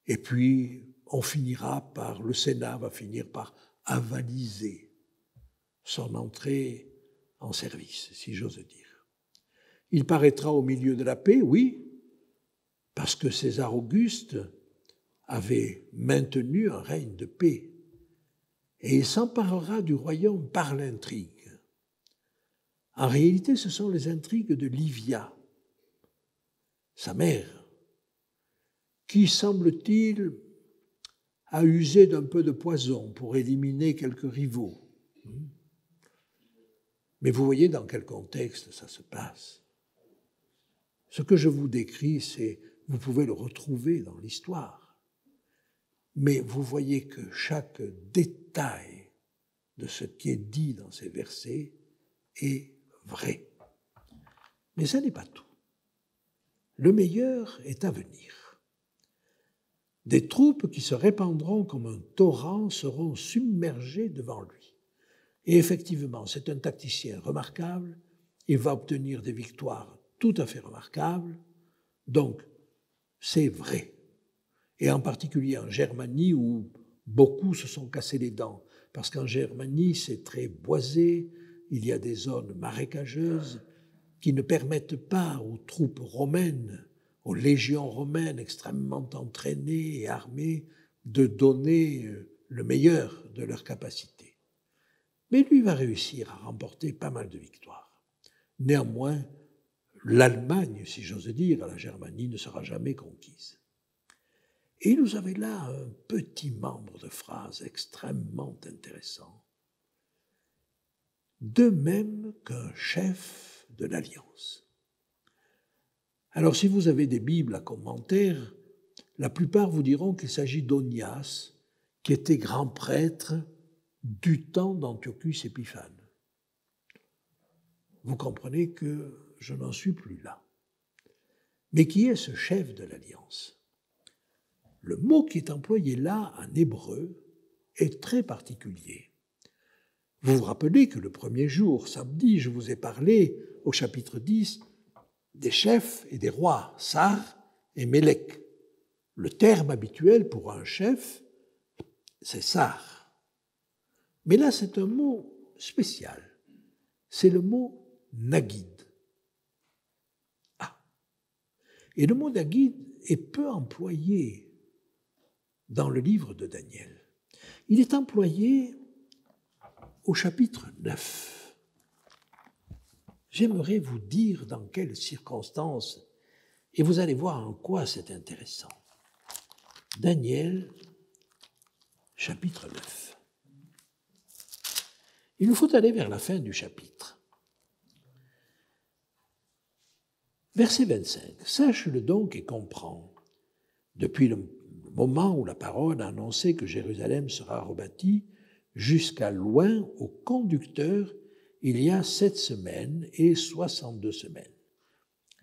Et puis, le Sénat va finir par avaliser son entrée en service, si j'ose dire. Il paraîtra au milieu de la paix, oui, parce que César Auguste avait maintenu un règne de paix. Et il s'emparera du royaume par l'intrigue. En réalité, ce sont les intrigues de Livia, sa mère, qui, semble-t-il, a usé d'un peu de poison pour éliminer quelques rivaux. Mais vous voyez dans quel contexte ça se passe. Ce que je vous décris, vous pouvez le retrouver dans l'histoire. Mais vous voyez que chaque détail de ce qui est dit dans ces versets est vrai. Mais ça n'est pas tout. le meilleur est à venir. Des troupes qui se répandront comme un torrent seront submergées devant lui. Et effectivement, c'est un tacticien remarquable, il va obtenir des victoires tout à fait remarquables, donc c'est vrai. Et en particulier en Germanie où beaucoup se sont cassés les dents, parce qu'en Germanie c'est très boisé, il y a des zones marécageuses qui ne permettent pas aux troupes romaines, aux légions romaines extrêmement entraînées et armées, de donner le meilleur de leurs capacités. Mais lui va réussir à remporter pas mal de victoires. Néanmoins, l'Allemagne, si j'ose dire, la Germanie ne sera jamais conquise. Et nous avons là un petit membre de phrase extrêmement intéressant. De même qu'un chef de l'Alliance. Alors, si vous avez des Bibles à commentaires, la plupart vous diront qu'il s'agit d'Onias, qui était grand prêtre du temps d'Antiochus Épiphane. Vous comprenez que je n'en suis plus là. Mais qui est ce chef de l'Alliance ? Le mot qui est employé là, en hébreu, est très particulier. Vous vous rappelez que le premier jour, samedi, je vous ai parlé, au chapitre 10, des chefs et des rois, Sar et Mélec. Le terme habituel pour un chef, c'est Sar. Mais là, c'est un mot spécial. C'est le mot Nagid. Ah. Et le mot Nagid est peu employé dans le livre de Daniel. Il est employé au chapitre 9. J'aimerais vous dire dans quelles circonstances, et vous allez voir en quoi c'est intéressant. Daniel, chapitre 9. Il nous faut aller vers la fin du chapitre. Verset 25. « Sache-le donc et comprends. Depuis le moment où la parole a annoncé que Jérusalem sera rebâtie, jusqu'à loin au conducteur, il y a 7 semaines et 62 semaines.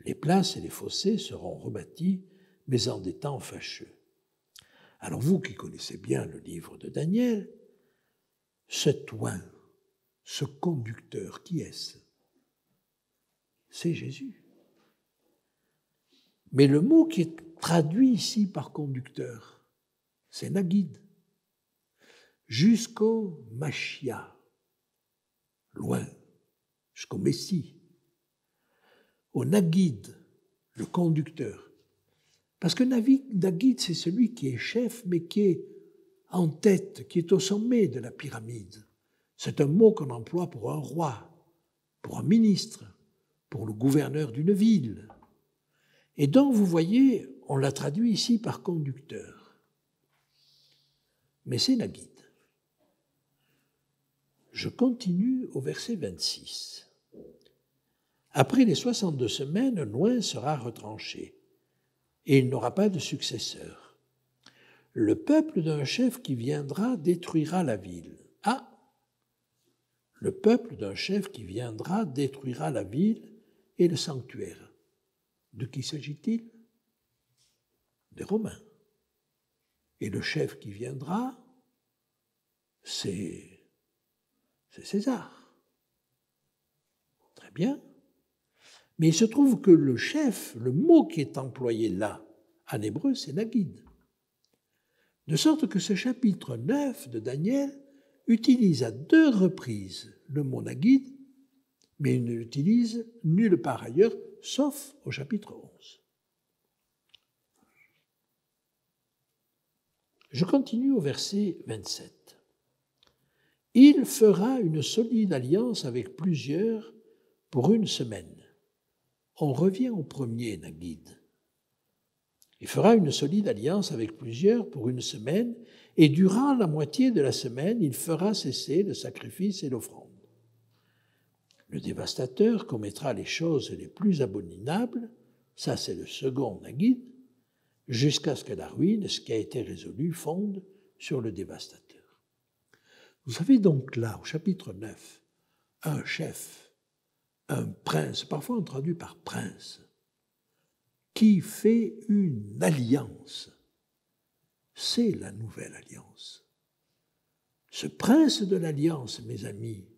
Les places et les fossés seront rebâtis, mais en des temps fâcheux. » Alors vous qui connaissez bien le livre de Daniel, cet oin, ce conducteur, qui est-ce ? C'est Jésus. Mais le mot qui est traduit ici par conducteur, c'est Nagid. Jusqu'au Machia, loin, jusqu'au Messie. Au Nagid, le conducteur. Parce que Nagid, c'est celui qui est chef, mais qui est en tête, qui est au sommet de la pyramide. C'est un mot qu'on emploie pour un roi, pour un ministre, pour le gouverneur d'une ville. Et donc, vous voyez, on l'a traduit ici par conducteur. Mais c'est Nagid. Je continue au verset 26. Après les 62 semaines, Loin sera retranché, et il n'aura pas de successeur. Le peuple d'un chef qui viendra détruira la ville. Ah! Le peuple d'un chef qui viendra détruira la ville et le sanctuaire. De qui s'agit-il ? Des Romains. Et le chef qui viendra, c'est César. Très bien. Mais il se trouve que le chef, le mot qui est employé là, en hébreu, c'est Nagid. De sorte que ce chapitre 9 de Daniel utilise à 2 reprises le mot Nagid, mais il ne l'utilise nulle part ailleurs, sauf au chapitre 11. Je continue au verset 27. Il fera une solide alliance avec plusieurs pour 1 semaine. On revient au premier Nagid. Il fera une solide alliance avec plusieurs pour 1 semaine, et durant la moitié de la semaine, il fera cesser le sacrifice et l'offrande. Le dévastateur commettra les choses les plus abominables, ça c'est le second Nagid, jusqu'à ce que la ruine, ce qui a été résolu, fonde sur le dévastateur. Vous avez donc là, au chapitre 9, un chef, un prince, parfois on traduit par prince, qui fait une alliance. C'est la nouvelle alliance. Ce prince de l'alliance, mes amis,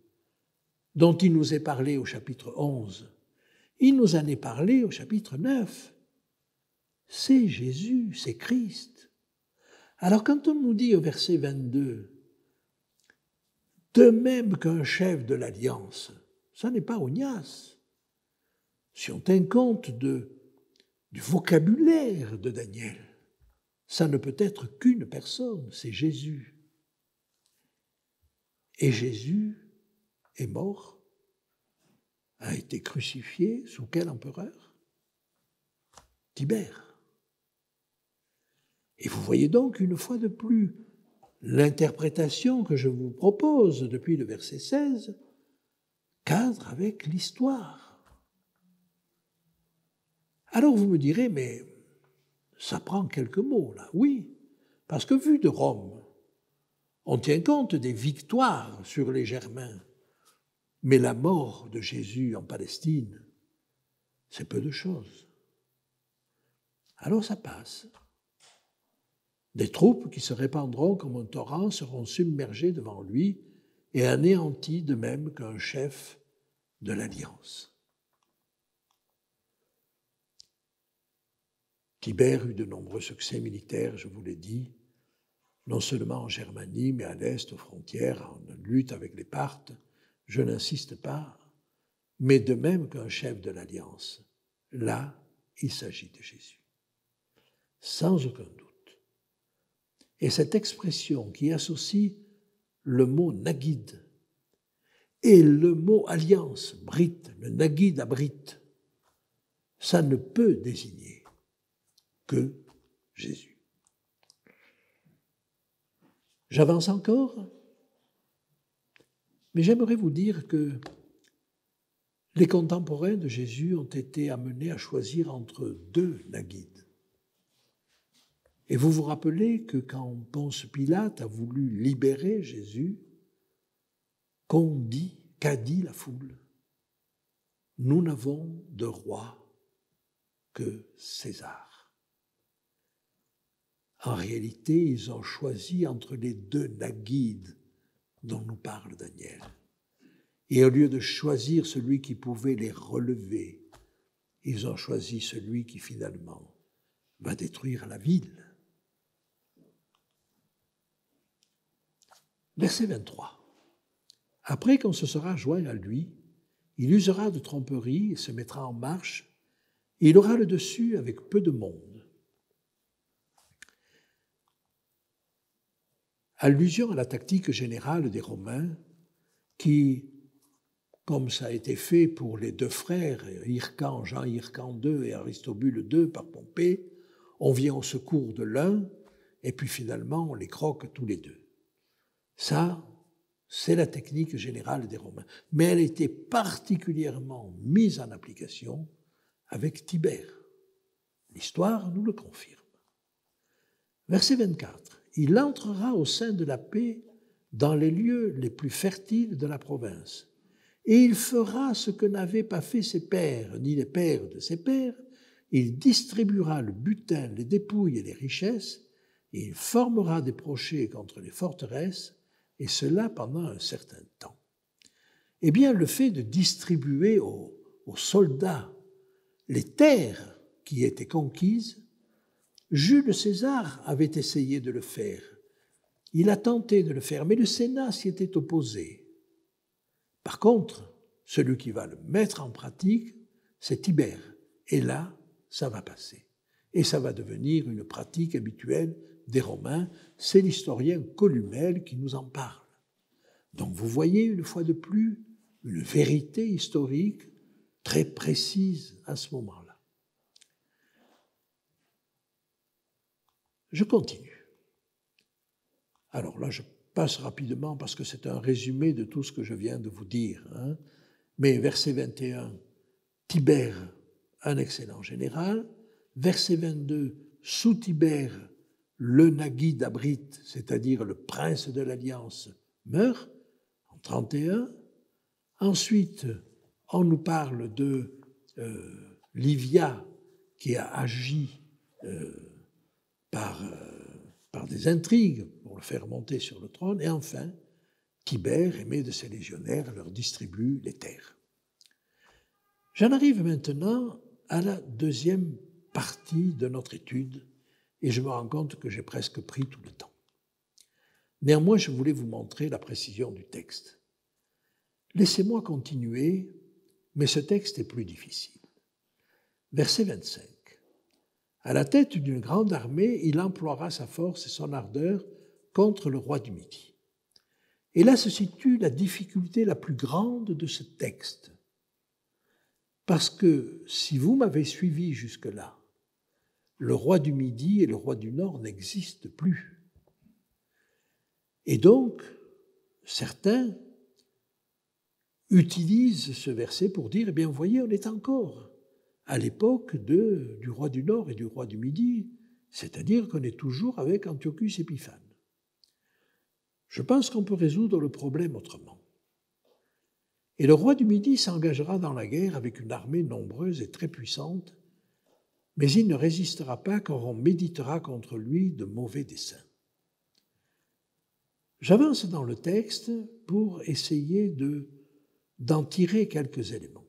dont il nous est parlé au chapitre 11, il nous en est parlé au chapitre 9. C'est Jésus, c'est Christ. Alors quand on nous dit au verset 22, de même qu'un chef de l'alliance, ça n'est pas Onias. Si on tient compte du vocabulaire de Daniel, ça ne peut être qu'une personne, c'est Jésus. Et Jésus est mort, a été crucifié sous quel empereur? Tibère. Et vous voyez donc une fois de plus l'interprétation que je vous propose depuis le verset 16 cadre avec l'histoire. Alors vous me direz, mais ça prend quelques mots là. Oui, parce que vu de Rome, on tient compte des victoires sur les Germains, mais la mort de Jésus en Palestine, c'est peu de choses. Alors ça passe. Des troupes qui se répandront comme un torrent seront submergées devant lui et anéanties de même qu'un chef de l'Alliance. Tibère eut de nombreux succès militaires, je vous l'ai dit, non seulement en Germanie, mais à l'Est, aux frontières, en lutte avec les Parthes. Je n'insiste pas, mais de même qu'un chef de l'Alliance. Là, il s'agit de Jésus. Sans aucun doute. Et cette expression qui associe le mot Nagid et le mot alliance, Brit, le Nagid à Brit, ça ne peut désigner que Jésus. J'avance encore, mais j'aimerais vous dire que les contemporains de Jésus ont été amenés à choisir entre deux Nagids. Et vous vous rappelez que quand Ponce Pilate a voulu libérer Jésus, qu'a dit la foule? Nous n'avons de roi que César. En réalité, ils ont choisi entre les deux Nagids dont nous parle Daniel. Et au lieu de choisir celui qui pouvait les relever, ils ont choisi celui qui finalement va détruire la ville. Verset 23. Après qu'on se sera joint à lui, il usera de tromperie et se mettra en marche, et il aura le dessus avec peu de monde. Allusion à la tactique générale des Romains qui, comme ça a été fait pour les deux frères, Jean Hircan II et Aristobule II par Pompée, on vient au secours de l'un et puis finalement on les croque tous les deux. Ça, c'est la technique générale des Romains. Mais elle était particulièrement mise en application avec Tibère. L'histoire nous le confirme. Verset 24. Il entrera au sein de la paix dans les lieux les plus fertiles de la province. Et il fera ce que n'avaient pas fait ses pères, ni les pères de ses pères. Il distribuera le butin, les dépouilles et les richesses. Et il formera des prochets contre les forteresses, et cela pendant un certain temps. Eh bien, le fait de distribuer aux soldats les terres qui étaient conquises, Jules César avait essayé de le faire. Il a tenté de le faire, mais le Sénat s'y était opposé. Par contre, celui qui va le mettre en pratique, c'est Tibère. Et là, ça va passer. Et ça va devenir une pratique habituelle des Romains. C'est l'historien Columelle qui nous en parle. Donc vous voyez une fois de plus une vérité historique très précise à ce moment-là. Je continue. Alors là, je passe rapidement parce que c'est un résumé de tout ce que je viens de vous dire. Mais verset 21, Tibère, un excellent général. Verset 22, sous Tibère, le Nagui d'Abrite, c'est-à-dire le prince de l'Alliance, meurt en 31. Ensuite, on nous parle de Livia, qui a agi par des intrigues pour le faire monter sur le trône, et enfin, Tibère, aimé de ses légionnaires, leur distribue les terres. J'en arrive maintenant à la deuxième partie de notre étude, et je me rends compte que j'ai presque pris tout le temps. Néanmoins, je voulais vous montrer la précision du texte. Laissez-moi continuer, mais ce texte est plus difficile. Verset 25. À la tête d'une grande armée, il emploiera sa force et son ardeur contre le roi du Midi. Et là se situe la difficulté la plus grande de ce texte. Parce que si vous m'avez suivi jusque-là, le roi du Midi et le roi du Nord n'existent plus. Et donc, certains utilisent ce verset pour dire, eh bien, vous voyez, on est encore à l'époque du roi du Nord et du roi du Midi, c'est-à-dire qu'on est toujours avec Antiochus Épiphane. Je pense qu'on peut résoudre le problème autrement. Et le roi du Midi s'engagera dans la guerre avec une armée nombreuse et très puissante, mais il ne résistera pas quand on méditera contre lui de mauvais desseins. J'avance dans le texte pour essayer d'en tirer quelques éléments.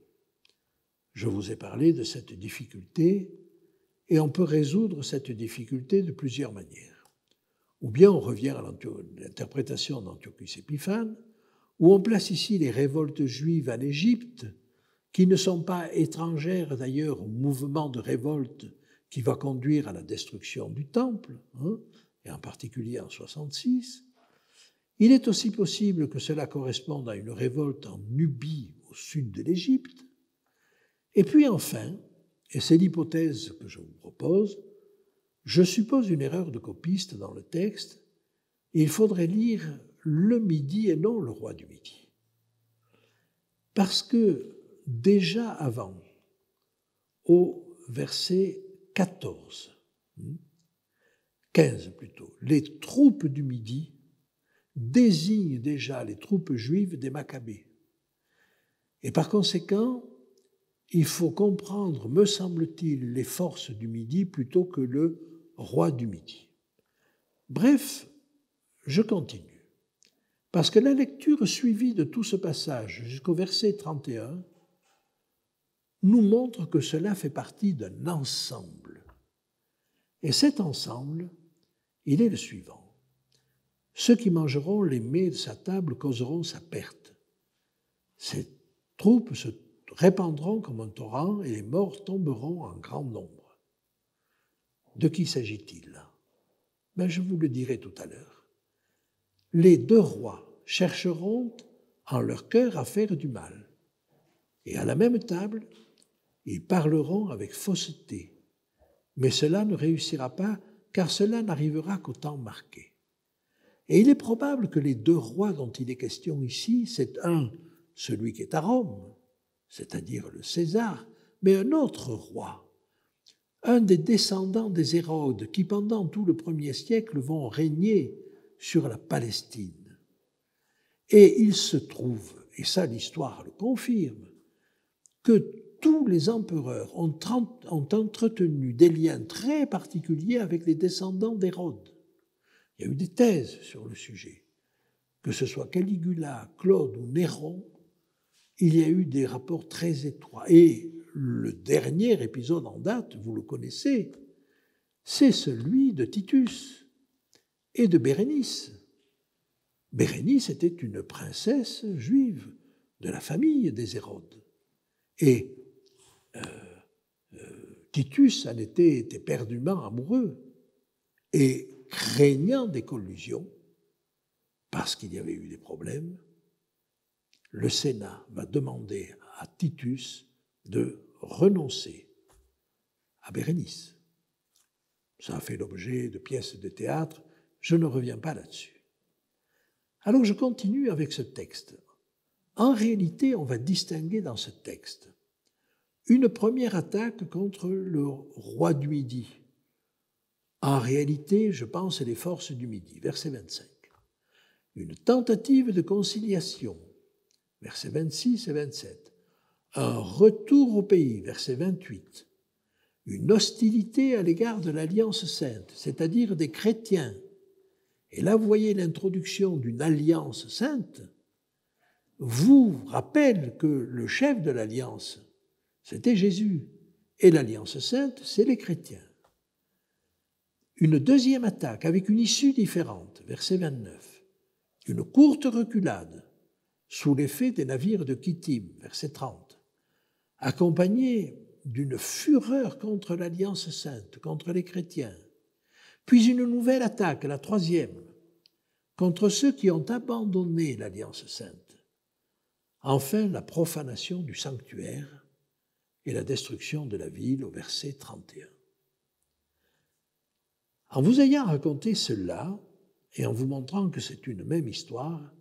Je vous ai parlé de cette difficulté, et on peut résoudre cette difficulté de plusieurs manières. Ou bien on revient à l'interprétation d'Antiochus Épiphane, où on place ici les révoltes juives en Égypte, qui ne sont pas étrangères d'ailleurs au mouvement de révolte qui va conduire à la destruction du temple, et en particulier en 66. Il est aussi possible que cela corresponde à une révolte en Nubie, au sud de l'Égypte. Et puis enfin, et c'est l'hypothèse que je vous propose, je suppose une erreur de copiste dans le texte, et il faudrait lire le Midi et non le roi du Midi. Parce que déjà avant, au verset 15 plutôt, les troupes du Midi désignent déjà les troupes juives des Maccabées. Et par conséquent, il faut comprendre, me semble-t-il, les forces du Midi plutôt que le roi du Midi. Bref, je continue. Parce que la lecture suivie de tout ce passage jusqu'au verset 31 nous montre que cela fait partie d'un ensemble. Et cet ensemble, il est le suivant. Ceux qui mangeront les mets de sa table causeront sa perte. Ces troupes se répandront comme un torrent et les morts tomberont en grand nombre. De qui s'agit-il ? Je vous le dirai tout à l'heure. Les deux rois chercheront en leur cœur à faire du mal. Et à la même table, ils parleront avec fausseté. Mais cela ne réussira pas, car cela n'arrivera qu'au temps marqué. Et il est probable que les deux rois dont il est question ici, c'est celui qui est à Rome, c'est-à-dire le César, mais un autre roi, un des descendants des Hérodes, qui pendant tout le 1er siècle vont régner sur la Palestine. Et il se trouve, et ça l'histoire le confirme, que tous les empereurs ont entretenu des liens très particuliers avec les descendants d'Hérode. Il y a eu des thèses sur le sujet. Que ce soit Caligula, Claude ou Néron, il y a eu des rapports très étroits. Et le dernier épisode en date, vous le connaissez, c'est celui de Titus et de Bérénice. Bérénice était une princesse juive de la famille des Hérodes. Et Titus en était éperdument amoureux et craignant des collusions, parce qu'il y avait eu des problèmes, le Sénat va demander à Titus de renoncer à Bérénice. Ça a fait l'objet de pièces de théâtre, je ne reviens pas là-dessus. Alors je continue avec ce texte. En réalité, on va distinguer dans ce texte une première attaque contre le roi du Midi. En réalité, je pense, les forces du Midi, verset 25. Une tentative de conciliation, versets 26 et 27. Un retour au pays, verset 28. une hostilité à l'égard de l'Alliance sainte, c'est-à-dire des chrétiens. Et là, vous voyez l'introduction d'une alliance sainte, vous rappelle que le chef de l'alliance, c'était Jésus, et l'alliance sainte, c'est les chrétiens. Une deuxième attaque avec une issue différente, verset 29, une courte reculade sous l'effet des navires de Kittim, verset 30, accompagnée d'une fureur contre l'Alliance sainte, contre les chrétiens, puis une nouvelle attaque, la troisième, contre ceux qui ont abandonné l'Alliance sainte. Enfin, la profanation du sanctuaire et la destruction de la ville au verset 31. En vous ayant raconté cela et en vous montrant que c'est une même histoire,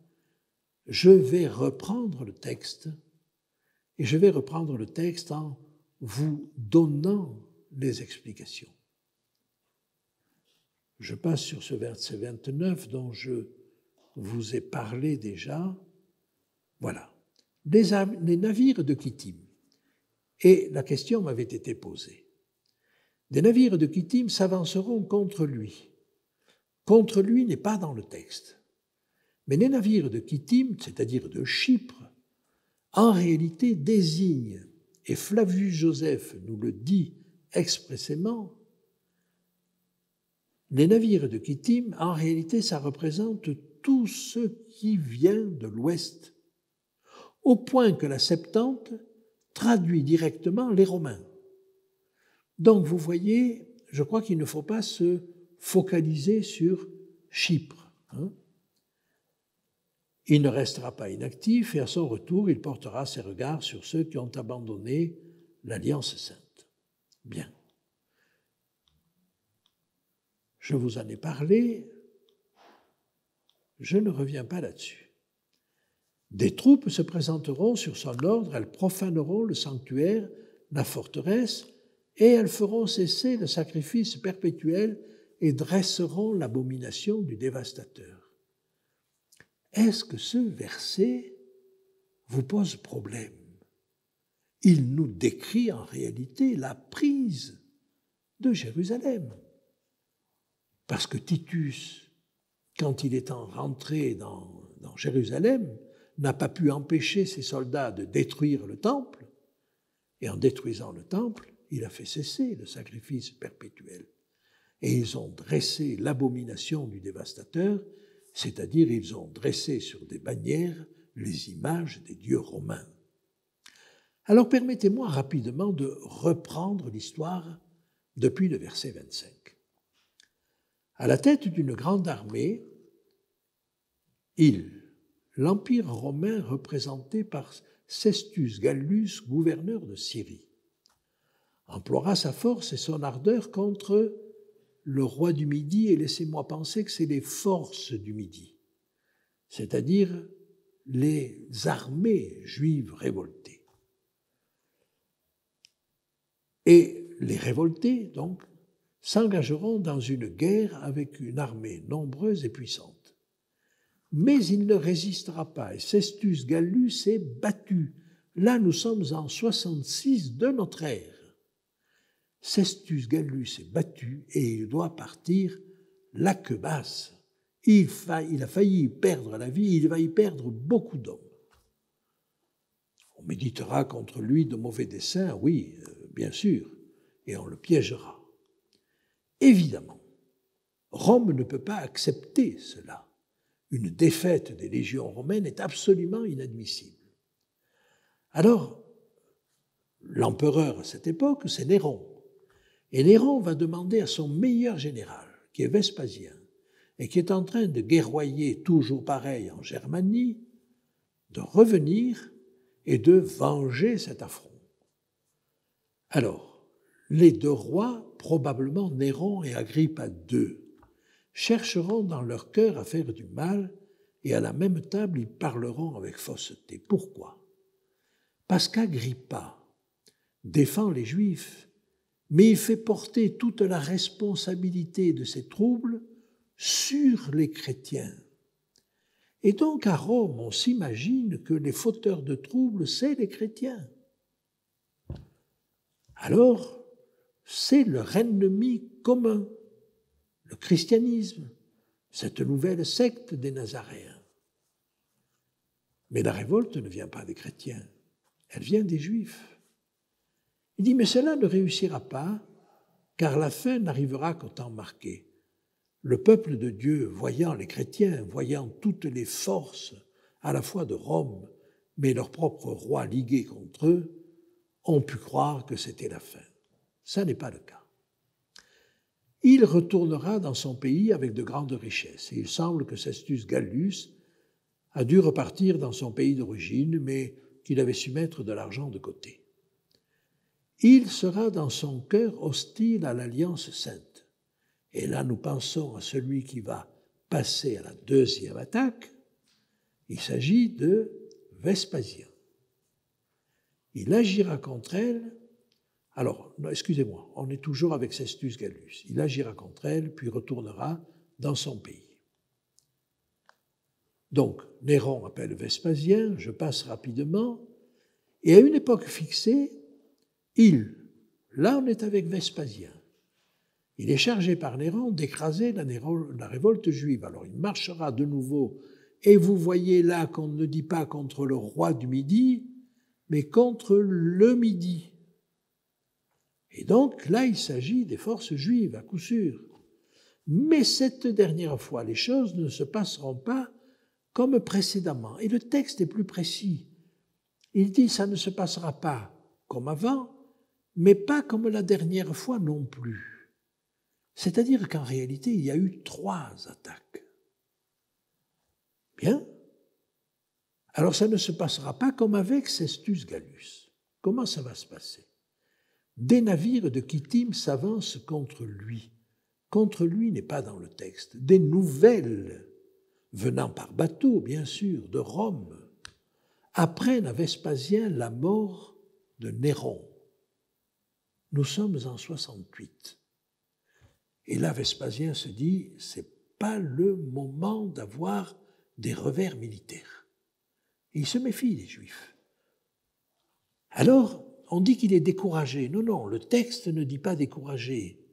je vais reprendre le texte et je vais reprendre le texte en vous donnant les explications. Je passe sur ce verset 29 dont je vous ai parlé déjà. Voilà. Les navires de Kittim. Et la question m'avait été posée. Des navires de Kittim s'avanceront contre lui. Contre lui n'est pas dans le texte. Mais les navires de Kittim, c'est-à-dire de Chypre, en réalité désignent, et Flavius Joseph nous le dit expressément, les navires de Kittim, en réalité, ça représente tout ce qui vient de l'Ouest, au point que la Septante traduit directement les Romains. Donc, vous voyez, je crois qu'il ne faut pas se focaliser sur Chypre. Il ne restera pas inactif et à son retour, il portera ses regards sur ceux qui ont abandonné l'Alliance sainte. Bien. Je vous en ai parlé, je ne reviens pas là-dessus. Des troupes se présenteront sur son ordre, elles profaneront le sanctuaire, la forteresse, et elles feront cesser le sacrifice perpétuel et dresseront l'abomination du dévastateur. Est-ce que ce verset vous pose problème? Il nous décrit en réalité la prise de Jérusalem. Parce que Titus, quand il est rentré dans Jérusalem, n'a pas pu empêcher ses soldats de détruire le temple, et en détruisant le temple, il a fait cesser le sacrifice perpétuel. Et ils ont dressé l'abomination du dévastateur, c'est-à-dire ils ont dressé sur des bannières les images des dieux romains. Alors permettez-moi rapidement de reprendre l'histoire depuis le verset 25. À la tête d'une grande armée, l'Empire romain représenté par Cestius Gallus, gouverneur de Syrie, emploiera sa force et son ardeur contre le roi du Midi, et laissez-moi penser que c'est les forces du Midi, c'est-à-dire les armées juives révoltées. Et les révoltés, donc, s'engageront dans une guerre avec une armée nombreuse et puissante. Mais il ne résistera pas, et Cestius Gallus est battu. Là, nous sommes en 66 de notre ère. Cestius Gallus est battu et il doit partir la queue basse. Il a failli perdre la vie, il va y perdre beaucoup d'hommes. On méditera contre lui de mauvais desseins, oui, bien sûr, et on le piégera. Évidemment, Rome ne peut pas accepter cela. Une défaite des légions romaines est absolument inadmissible. Alors, l'empereur à cette époque, c'est Néron. Et Néron va demander à son meilleur général, qui est Vespasien, et qui est en train de guerroyer toujours pareil en Germanie, de revenir et de venger cet affront. Alors, les deux rois, probablement Néron et Agrippa II, chercheront dans leur cœur à faire du mal et à la même table ils parleront avec fausseté. Pourquoi? Parce qu'Agrippa défend les Juifs, mais il fait porter toute la responsabilité de ces troubles sur les chrétiens. Et donc à Rome, on s'imagine que les fauteurs de troubles, c'est les chrétiens. Alors, c'est leur ennemi commun, le christianisme, cette nouvelle secte des Nazaréens. Mais la révolte ne vient pas des chrétiens, elle vient des Juifs. Il dit, mais cela ne réussira pas, car la fin n'arrivera qu'au temps marqué. Le peuple de Dieu, voyant les chrétiens, voyant toutes les forces, à la fois de Rome, mais leur propre roi ligué contre eux, ont pu croire que c'était la fin. Ça n'est pas le cas. Il retournera dans son pays avec de grandes richesses. Et il semble que Cestius Gallus a dû repartir dans son pays d'origine, mais qu'il avait su mettre de l'argent de côté. Il sera dans son cœur hostile à l'Alliance sainte. Et là, nous pensons à celui qui va passer à la deuxième attaque. Il s'agit de Vespasien. Il agira contre elle. Alors, non, excusez-moi, on est toujours avec Cestius Gallus. Il agira contre elle, puis retournera dans son pays. Donc, Néron appelle Vespasien, je passe rapidement, et à une époque fixée, là on est avec Vespasien, il est chargé par Néron d'écraser la révolte juive. Alors il marchera de nouveau, et vous voyez là qu'on ne dit pas contre le roi du Midi, mais contre le Midi. Et donc là, il s'agit des forces juives, à coup sûr. Mais cette dernière fois, les choses ne se passeront pas comme précédemment. Et le texte est plus précis. Il dit, ça ne se passera pas comme avant, mais pas comme la dernière fois non plus. C'est-à-dire qu'en réalité, il y a eu 3 attaques. Bien. Alors ça ne se passera pas comme avec Cestius Gallus. Comment ça va se passer? Des navires de Kittim s'avancent contre lui. Contre lui n'est pas dans le texte. Des nouvelles, venant par bateau, bien sûr, de Rome, apprennent à Vespasien la mort de Néron. Nous sommes en 68. Et là, Vespasien se dit, c'est pas le moment d'avoir des revers militaires. Et il se méfie des Juifs. Alors, on dit qu'il est découragé. Non, non, le texte ne dit pas découragé.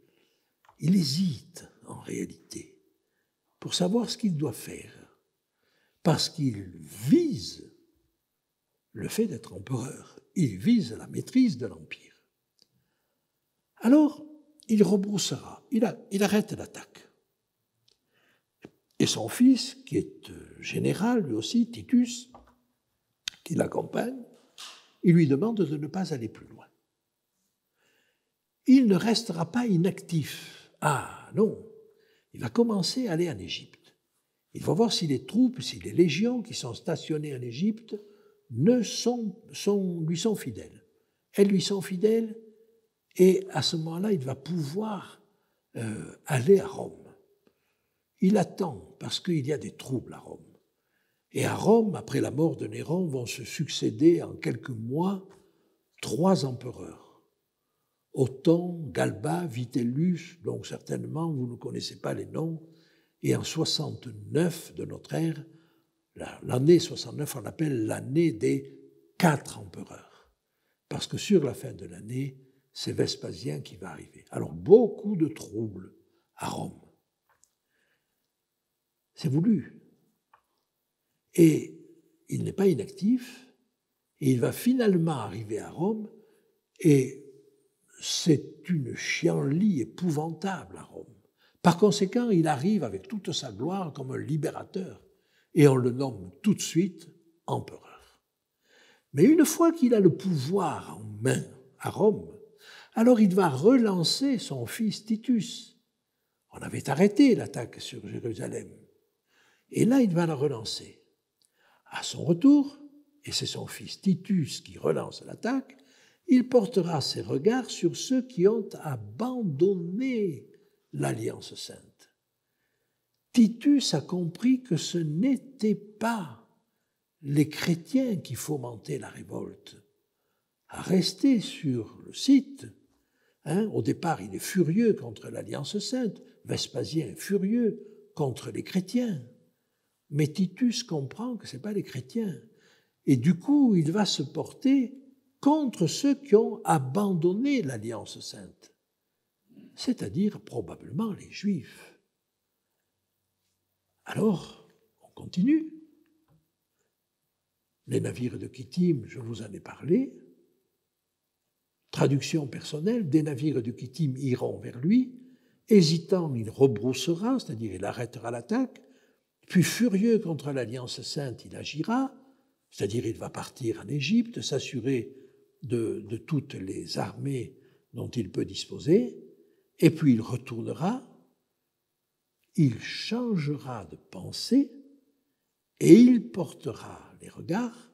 Il hésite, en réalité, pour savoir ce qu'il doit faire. Parce qu'il vise le fait d'être empereur. Il vise la maîtrise de l'Empire. Alors, il rebroussera, il arrête l'attaque. Et son fils, qui est général, lui aussi, Titus, qui l'accompagne, il lui demande de ne pas aller plus loin. Il ne restera pas inactif. Ah non, il va commencer à aller en Égypte. Il va voir si les troupes, si les légions qui sont stationnées en Égypte lui sont fidèles. Elles lui sont fidèles et à ce moment-là, il va pouvoir aller à Rome. Il attend parce qu'il y a des troubles à Rome. Et à Rome, après la mort de Néron, vont se succéder en quelques mois 3 empereurs. Othon, Galba, Vitellus, donc certainement vous ne connaissez pas les noms, et en 69 de notre ère, l'année 69, on appelle l'année des 4 empereurs. Parce que sur la fin de l'année, c'est Vespasien qui va arriver. Alors beaucoup de troubles à Rome. C'est voulu. Et il n'est pas inactif, et il va finalement arriver à Rome, et c'est une chienlit épouvantable à Rome. Par conséquent, il arrive avec toute sa gloire comme un libérateur, et on le nomme tout de suite empereur. Mais une fois qu'il a le pouvoir en main à Rome, alors il va relancer son fils Titus. On avait arrêté l'attaque sur Jérusalem. Et là, il va la relancer. À son retour, et c'est son fils Titus qui relance l'attaque, il portera ses regards sur ceux qui ont abandonné l'Alliance sainte. Titus a compris que ce n'était pas les chrétiens qui fomentaient la révolte. À rester sur le site, au départ, il est furieux contre l'Alliance sainte, Vespasien est furieux contre les chrétiens. Mais Titus comprend que ce n'est pas les chrétiens. Et du coup, il va se porter contre ceux qui ont abandonné l'Alliance sainte. c'est-à-dire probablement les Juifs. Alors, on continue. Les navires de Kittim, je vous en ai parlé. Traduction personnelle, des navires de Kittim iront vers lui. Hésitant, il rebroussera, c'est-à-dire il arrêtera l'attaque. Puis furieux contre l'Alliance sainte, il agira, c'est-à-dire il va partir en Égypte, s'assurer de toutes les armées dont il peut disposer, et puis il retournera, il changera de pensée, et il portera les regards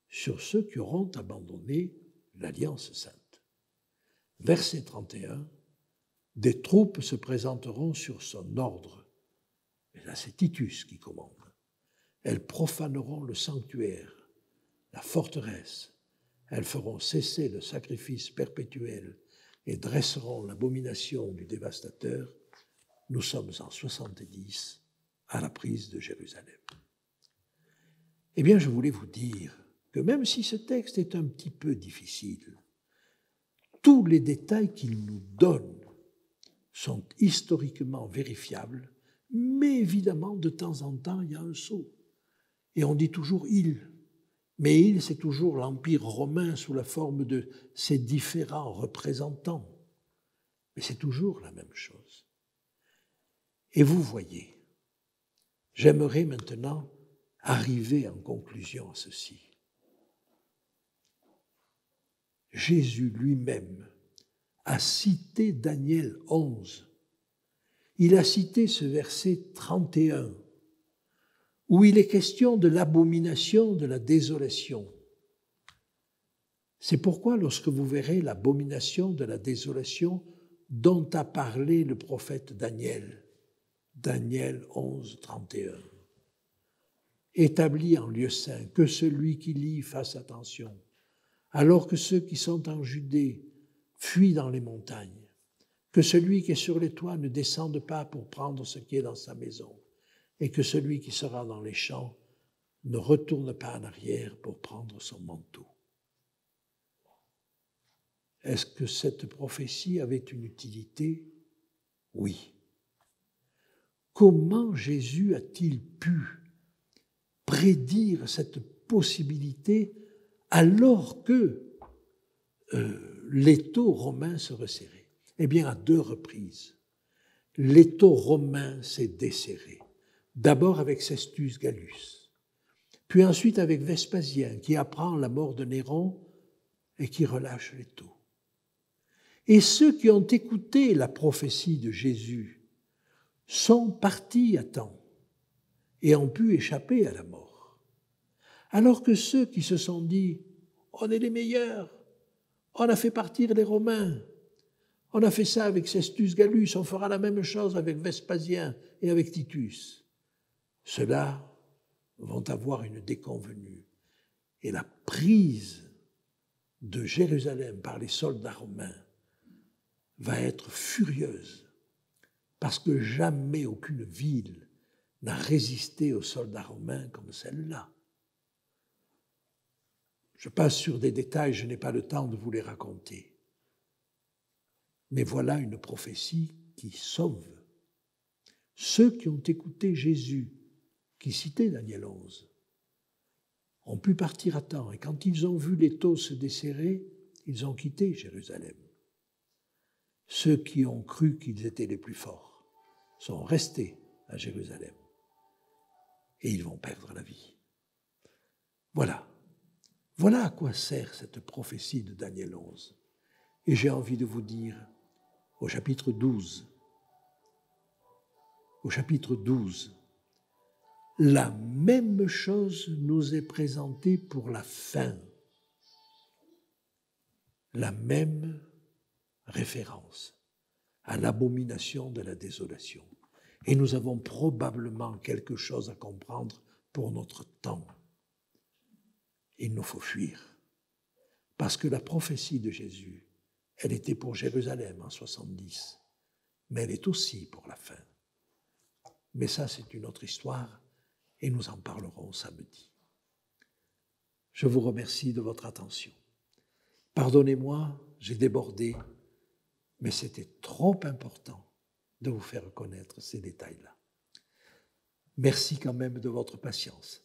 sur ceux qui auront abandonné l'Alliance sainte. Verset 31, des troupes se présenteront sur son ordre. Et là, c'est Titus qui commande. Elles profaneront le sanctuaire, la forteresse. Elles feront cesser le sacrifice perpétuel et dresseront l'abomination du dévastateur. Nous sommes en 70 à la prise de Jérusalem. Eh bien, je voulais vous dire que même si ce texte est un petit peu difficile, tous les détails qu'il nous donne sont historiquement vérifiables, mais évidemment, de temps en temps, il y a un saut. Et on dit toujours « il ». Mais « il », c'est toujours l'Empire romain sous la forme de ses différents représentants. Mais c'est toujours la même chose. Et vous voyez, j'aimerais maintenant arriver en conclusion à ceci. Jésus lui-même a cité Daniel 11. Il a cité ce verset 31, où il est question de l'abomination de la désolation. C'est pourquoi lorsque vous verrez l'abomination de la désolation dont a parlé le prophète Daniel, Daniel 11, 31, établi en lieu saint, que celui qui lit fasse attention, alors que ceux qui sont en Judée fuient dans les montagnes, que celui qui est sur les toits ne descende pas pour prendre ce qui est dans sa maison, et que celui qui sera dans les champs ne retourne pas en arrière pour prendre son manteau. Est-ce que cette prophétie avait une utilité? Oui. Comment Jésus a-t-il pu prédire cette possibilité alors que l'étau romain se resserrait? Eh bien, à 2 reprises, l'étau romain s'est desserré. D'abord avec Cestius Gallus, puis ensuite avec Vespasien, qui apprend la mort de Néron et qui relâche l'étau. Et ceux qui ont écouté la prophétie de Jésus sont partis à temps et ont pu échapper à la mort. Alors que ceux qui se sont dit « on est les meilleurs, on a fait partir les Romains, on a fait ça avec Cestius Gallus, on fera la même chose avec Vespasien et avec Titus », ceux-là vont avoir une déconvenue. Et la prise de Jérusalem par les soldats romains va être furieuse, parce que jamais aucune ville n'a résisté aux soldats romains comme celle-là. Je passe sur des détails, je n'ai pas le temps de vous les raconter. Mais voilà une prophétie qui sauve. Ceux qui ont écouté Jésus, qui citait Daniel 11, ont pu partir à temps. Et quand ils ont vu l'étau se desserrer, ils ont quitté Jérusalem. Ceux qui ont cru qu'ils étaient les plus forts sont restés à Jérusalem. Et ils vont perdre la vie. Voilà. Voilà à quoi sert cette prophétie de Daniel 11. Et j'ai envie de vous dire, au chapitre 12, la même chose nous est présentée pour la fin. La même référence à l'abomination de la désolation. Et nous avons probablement quelque chose à comprendre pour notre temps. Il nous faut fuir. Parce que la prophétie de Jésus, elle était pour Jérusalem en 70, mais elle est aussi pour la fin. Mais ça, c'est une autre histoire et nous en parlerons samedi. Je vous remercie de votre attention. Pardonnez-moi, j'ai débordé. mais c'était trop important de vous faire connaître ces détails-là. Merci quand même de votre patience.